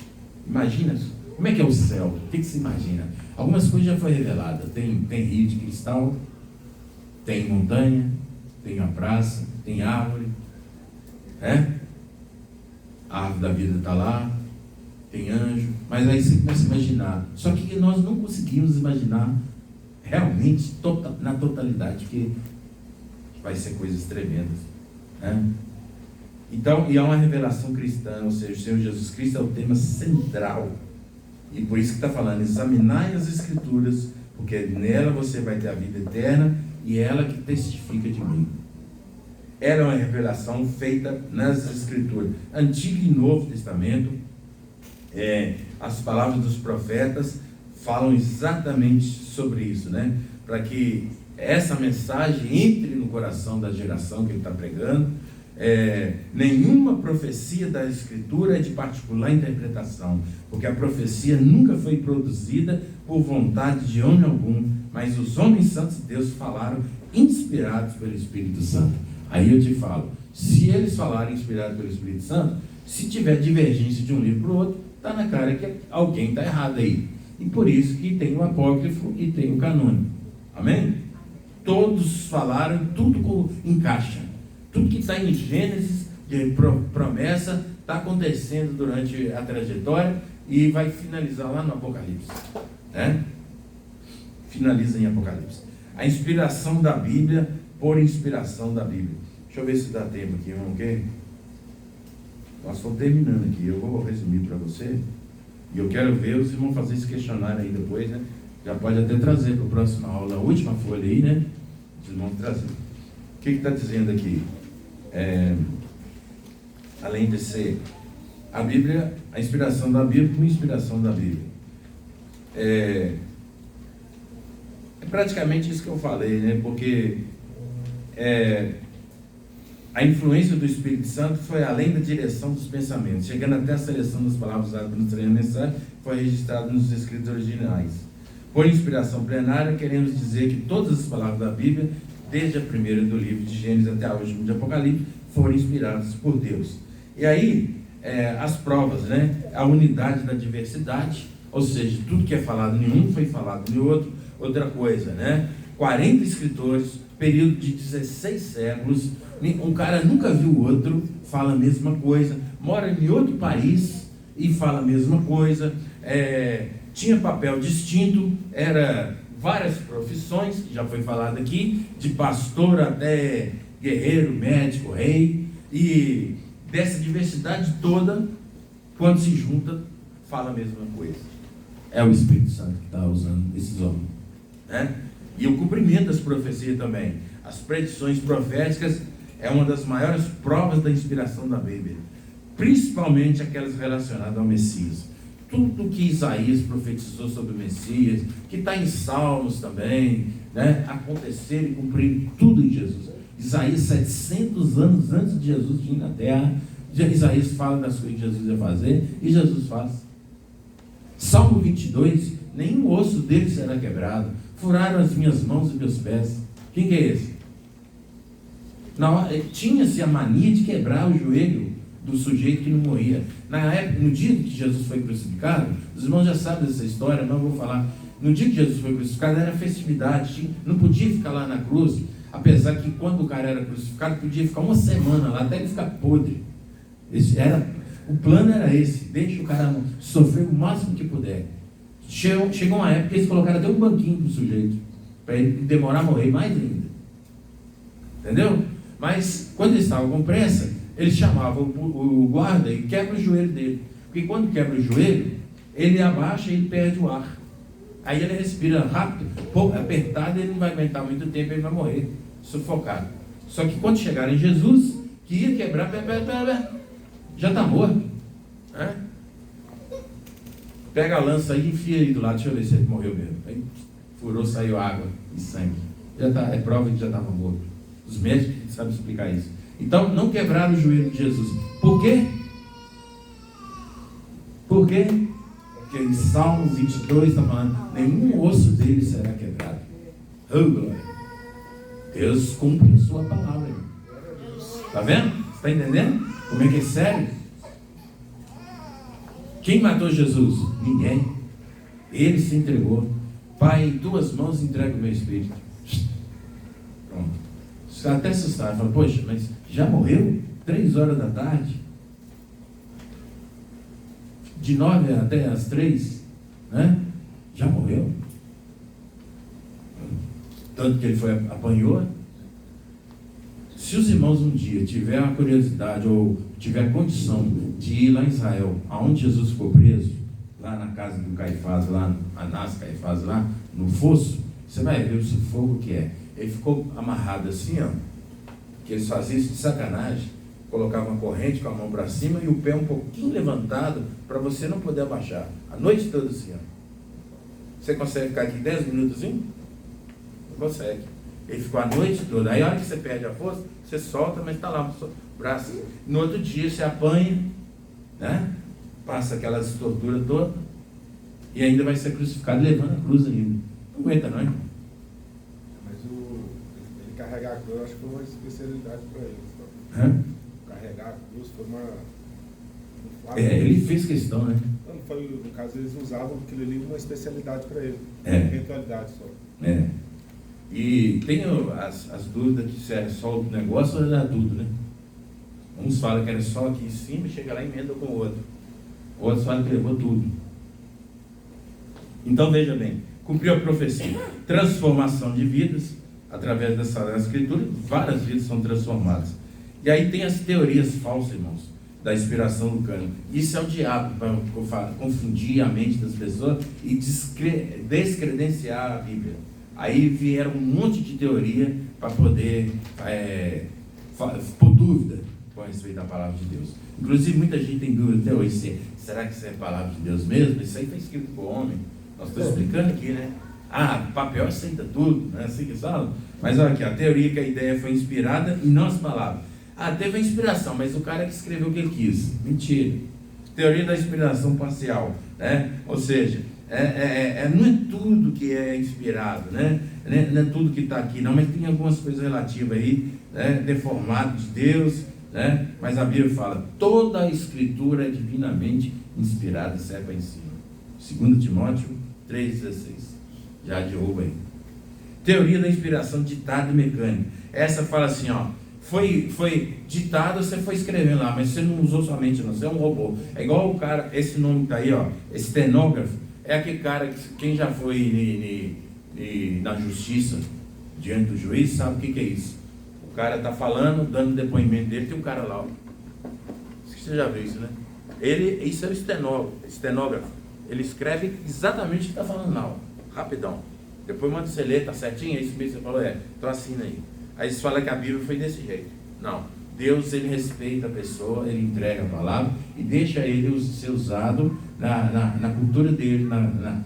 Speaker 1: imagina isso. Como é que é o céu? O que você imagina? Algumas coisas já foram reveladas. Tem rio de cristal, tem montanha, tem uma praça, tem árvore, a árvore da vida está lá, tem anjo, mas aí você começa a imaginar. Só que nós não conseguimos imaginar realmente na totalidade, que vai ser coisas tremendas, Então, e há uma revelação cristã, ou seja, o Senhor Jesus Cristo é o tema central, e por isso que está falando: examinai as Escrituras, porque nela você vai ter a vida eterna, e ela que testifica de mim. Era uma revelação feita nas Escrituras, Antigo e Novo Testamento. As palavras dos profetas falam exatamente sobre isso, para que essa mensagem entre no coração da geração que ele está pregando. Nenhuma profecia da Escritura é de particular interpretação, porque a profecia nunca foi produzida por vontade de homem algum, mas os homens santos de Deus falaram inspirados pelo Espírito Santo. Aí eu te falo, se eles falarem inspirados pelo Espírito Santo, se tiver divergência de um livro para o outro, está na cara que alguém está errado aí. E por isso que tem o apócrifo e tem o canônico. Amém? Todos falaram, tudo encaixa. Tudo que está em Gênesis, de promessa, está acontecendo durante a trajetória e vai finalizar lá no Apocalipse. Finaliza em Apocalipse. A inspiração da Bíblia por inspiração da Bíblia. Deixa eu ver se dá tempo aqui, irmão, ok? Nós estamos terminando aqui. Eu vou resumir para você. E eu quero ver os irmãos fazer esse questionário aí depois, Já pode até trazer para a próxima aula, a última folha aí, Os irmãos trazer. O que está dizendo aqui? Além de ser a Bíblia, a inspiração da Bíblia como inspiração da Bíblia. É praticamente isso que eu falei, porque a influência do Espírito Santo foi além da direção dos pensamentos, chegando até a seleção das palavras usadas para nos trazer a mensagem, foi registrado nos escritos originais. Por inspiração plenária, queremos dizer que todas as palavras da Bíblia, desde a primeira do livro de Gênesis até a última de Apocalipse, foram inspiradas por Deus. E aí, as provas, a unidade da diversidade, ou seja, tudo que é falado em um foi falado em outro. Outra coisa, 40 escritores, período de 16 séculos, um cara nunca viu o outro, fala a mesma coisa, mora em outro país e fala a mesma coisa, tinha papel distinto, era várias profissões, já foi falado aqui, de pastor até guerreiro, médico, rei, e dessa diversidade toda, quando se junta, fala a mesma coisa. É o Espírito Santo que está usando esses homens. E o cumprimento das profecias também. As predições proféticas é uma das maiores provas da inspiração da Bíblia, principalmente aquelas relacionadas ao Messias. Tudo que Isaías profetizou sobre o Messias, que está em Salmos também, acontecer e cumprir tudo em Jesus. Isaías, 700 anos antes de Jesus vir na terra, Isaías fala das coisas que Jesus ia fazer e Jesus faz. Salmo 22, nenhum osso dele será quebrado. Furaram as minhas mãos e meus pés. Quem que é esse? Tinha-se a mania de quebrar o joelho do sujeito que não morria. Na época, no dia que Jesus foi crucificado, os irmãos já sabem dessa história, mas eu vou falar. No dia que Jesus foi crucificado, era festividade, não podia ficar lá na cruz, apesar que quando o cara era crucificado, podia ficar uma semana lá, até ele ficar podre. O plano era esse: deixa o cara sofrer o máximo que puder. Chegou uma época que eles colocaram até um banquinho para o sujeito, para ele demorar a morrer mais ainda. Entendeu? Mas quando ele estava com pressa, ele chamava o guarda e quebra o joelho dele. Porque quando quebra o joelho, ele abaixa e ele perde o ar. Aí ele respira rápido, pouco apertado, ele não vai aguentar muito tempo, ele vai morrer, sufocado. Só que quando chegaram em Jesus, que ia quebrar, já está morto. Pega a lança aí e enfia aí do lado, deixa eu ver se ele morreu mesmo. Aí furou, saiu água e sangue. É prova que já estava morto. Os médicos sabem explicar isso. Então, não quebraram o joelho de Jesus. Por quê? Por quê? que em Salmo 22 está falando, nenhum osso dele será quebrado. Oh, glória. Deus cumpre a sua palavra. Está vendo? Está entendendo? Como é que é sério? Quem matou Jesus? Ninguém. Ele se entregou. Pai, em tuas mãos entrego o meu espírito. Pronto. Você até assustado. Fala, poxa, mas já morreu? 3 horas da tarde? De 9 até as 3? Né? Já morreu? Tanto que ele apanhou. Se os irmãos um dia tiver a curiosidade ou tiver a condição de ir lá em Israel, aonde Jesus ficou preso, lá na casa do Caifás, lá Anás Caifás, lá no fosso, você vai ver o sufoco que é. Ele ficou amarrado assim, ó, que eles faziam isso de sacanagem, colocavam uma corrente com a mão para cima e o pé um pouquinho levantado para você não poder abaixar, a noite toda assim, ó. Você consegue ficar aqui 10 minutos? Não consegue. Ele ficou a noite toda. Aí a hora que você perde a força, você solta, mas está lá o braço. No outro dia você apanha, né? Passa aquelas torturas todas e ainda vai ser crucificado levando a cruz ainda. Não aguenta não, irmão.
Speaker 3: Mas ele carregar a cruz, acho que foi uma especialidade para ele. Carregar a cruz foi uma
Speaker 1: ele fez questão, né?
Speaker 3: Não foi, no caso, eles usavam aquilo ali uma especialidade para ele. Uma eventualidade só.
Speaker 1: E tem as dúvidas que se era só o negócio ou era tudo, né? Uns falam que era só aqui em cima e chega lá e emenda com o outro. Outros falam que levou tudo. Então veja bem, cumpriu a profecia. Transformação de vidas, através dessa escritura, várias vidas são transformadas. E aí tem as teorias falsas, irmãos, da inspiração do cânon. Isso é o diabo para confundir a mente das pessoas e descredenciar a Bíblia. Aí vieram um monte de teoria para poder pôr dúvida com respeito da palavra de Deus. Inclusive, muita gente tem dúvida até hoje, será que isso é a palavra de Deus mesmo? Isso aí está escrito por homem. Nós estamos explicando aqui, né? Papel aceita tudo, né? Assim que falam. Mas olha aqui, a teoria que a ideia foi inspirada e não as palavras. Teve a inspiração, mas o cara que escreveu o que ele quis. Mentira. Teoria da inspiração parcial, né? Ou seja, não é tudo que é inspirado, né? Não é tudo que está aqui, não, mas tem algumas coisas relativas aí, né? Deformado de Deus, né? Mas a Bíblia fala, toda a escritura é divinamente inspirada e serve para ensino. 2 Timóteo 3,16. Já de roubo aí. Teoria da inspiração ditada e mecânica. Essa fala assim, ó. Foi ditado, você foi escrevendo lá, mas você não usou sua mente, não. Você é um robô. É igual o cara, esse nome que está aí, ó. Estenógrafo. É aquele cara que, quem já foi na justiça, diante do juiz, sabe o que é isso. O cara está falando, dando depoimento dele, tem um cara lá, ó. Você já viu isso, né? Isso é o estenógrafo. Ele escreve exatamente o que está falando lá, ó. Rapidão. Depois manda você ler, tá certinho? É isso mesmo que você falou? Então assina aí. Aí você fala que a Bíblia foi desse jeito. Não. Deus, ele respeita a pessoa, ele entrega a palavra e deixa ele ser usado na cultura dele, na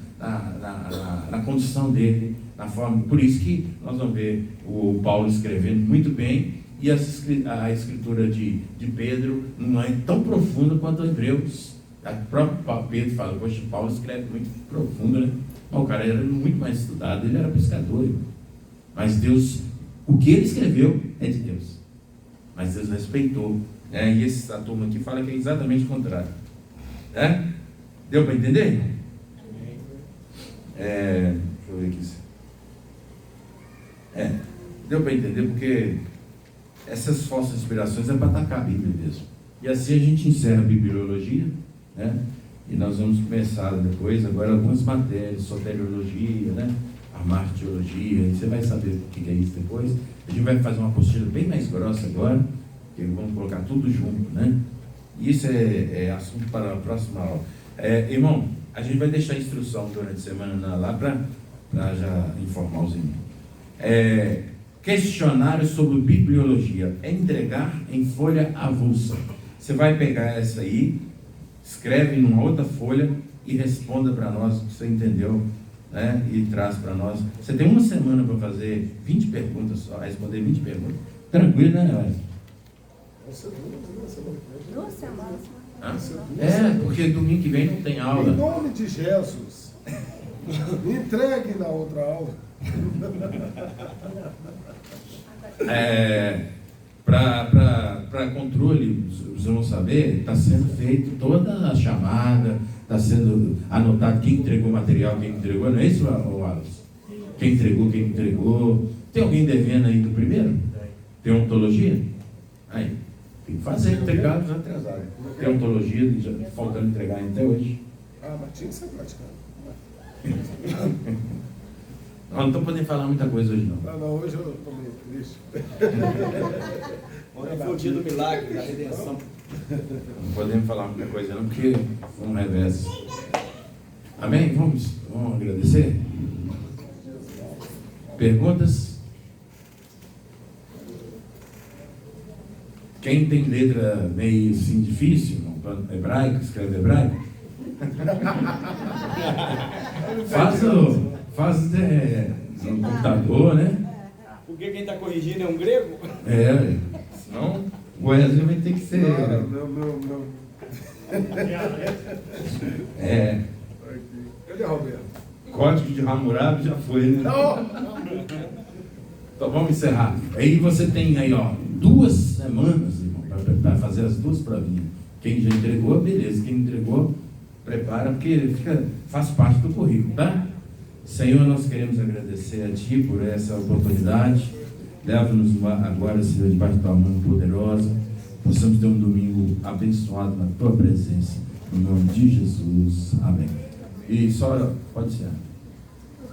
Speaker 1: condição dele, na forma. Por isso que nós vamos ver o Paulo escrevendo muito bem e a escritura de Pedro não é tão profunda quanto Hebreus. O próprio Pedro fala, poxa, Paulo escreve muito profundo, né? O cara era muito mais estudado, ele era pescador. Mas Deus, o que ele escreveu é de Deus. Mas Deus respeitou. E essa turma aqui fala que é exatamente o contrário. Deu para entender? Deixa eu ver aqui. Deu para entender, porque essas falsas inspirações é para atacar a Bíblia mesmo. E assim a gente encerra a bibliologia, né? E nós vamos começar depois, agora, algumas matérias, soteriologia, né? A martiologia, você vai saber o que é isso depois. A gente vai fazer uma apostila bem mais grossa agora, que vamos colocar tudo junto, né? Isso é assunto para a próxima aula. Irmão, a gente vai deixar a instrução durante a semana lá para já informar os irmãos. Questionário sobre bibliologia. Entregar em folha avulsa. Você vai pegar essa aí, escreve numa outra folha e responda para nós o que você entendeu, né? E traz para nós. Você tem uma semana para fazer 20 perguntas só, responder 20 perguntas. Tranquilo, né, Ela?
Speaker 4: 2 semanas.
Speaker 1: Porque domingo que vem não tem aula.
Speaker 3: Em nome de Jesus, me entregue na outra aula.
Speaker 1: Para controle, vocês vão saber, está sendo feito toda a chamada, está sendo anotado quem entregou o material, quem entregou, não é isso, Wallace? Quem entregou, quem entregou. Tem alguém devendo aí do primeiro? Tem ontologia? Aí, tem que fazer, entregar os atrasados. Tem ontologia, já faltando entregar até hoje.
Speaker 3: Mas tinha que ser praticado.
Speaker 1: Não estou podendo falar muita coisa hoje, não.
Speaker 3: Não, hoje eu estou meio triste.
Speaker 2: Ontem foi o dia do milagre, da redenção.
Speaker 1: Não podemos falar muita coisa, não, porque foi um revés. Amém? Vamos agradecer? Perguntas? Quem tem letra meio assim difícil, hebraico, escreve hebraico? Faz no computador, né?
Speaker 2: Porque quem está corrigindo é um grego?
Speaker 1: Senão o Wesley vai ter que ser.
Speaker 3: Não. Cadê Roberto?
Speaker 1: Código de Hammurabi já foi, né? Então vamos encerrar. Aí você tem aí, 2 semanas, irmão, para fazer as 2 provinhas. Quem já entregou, beleza. Quem entregou, prepara, porque faz parte do currículo, tá? Senhor, nós queremos agradecer a Ti por essa oportunidade. Leva-nos agora, Senhor, debaixo da tua mão poderosa. Possamos ter um domingo abençoado na Tua presença. Em nome de Jesus. Amém. E só pode ser.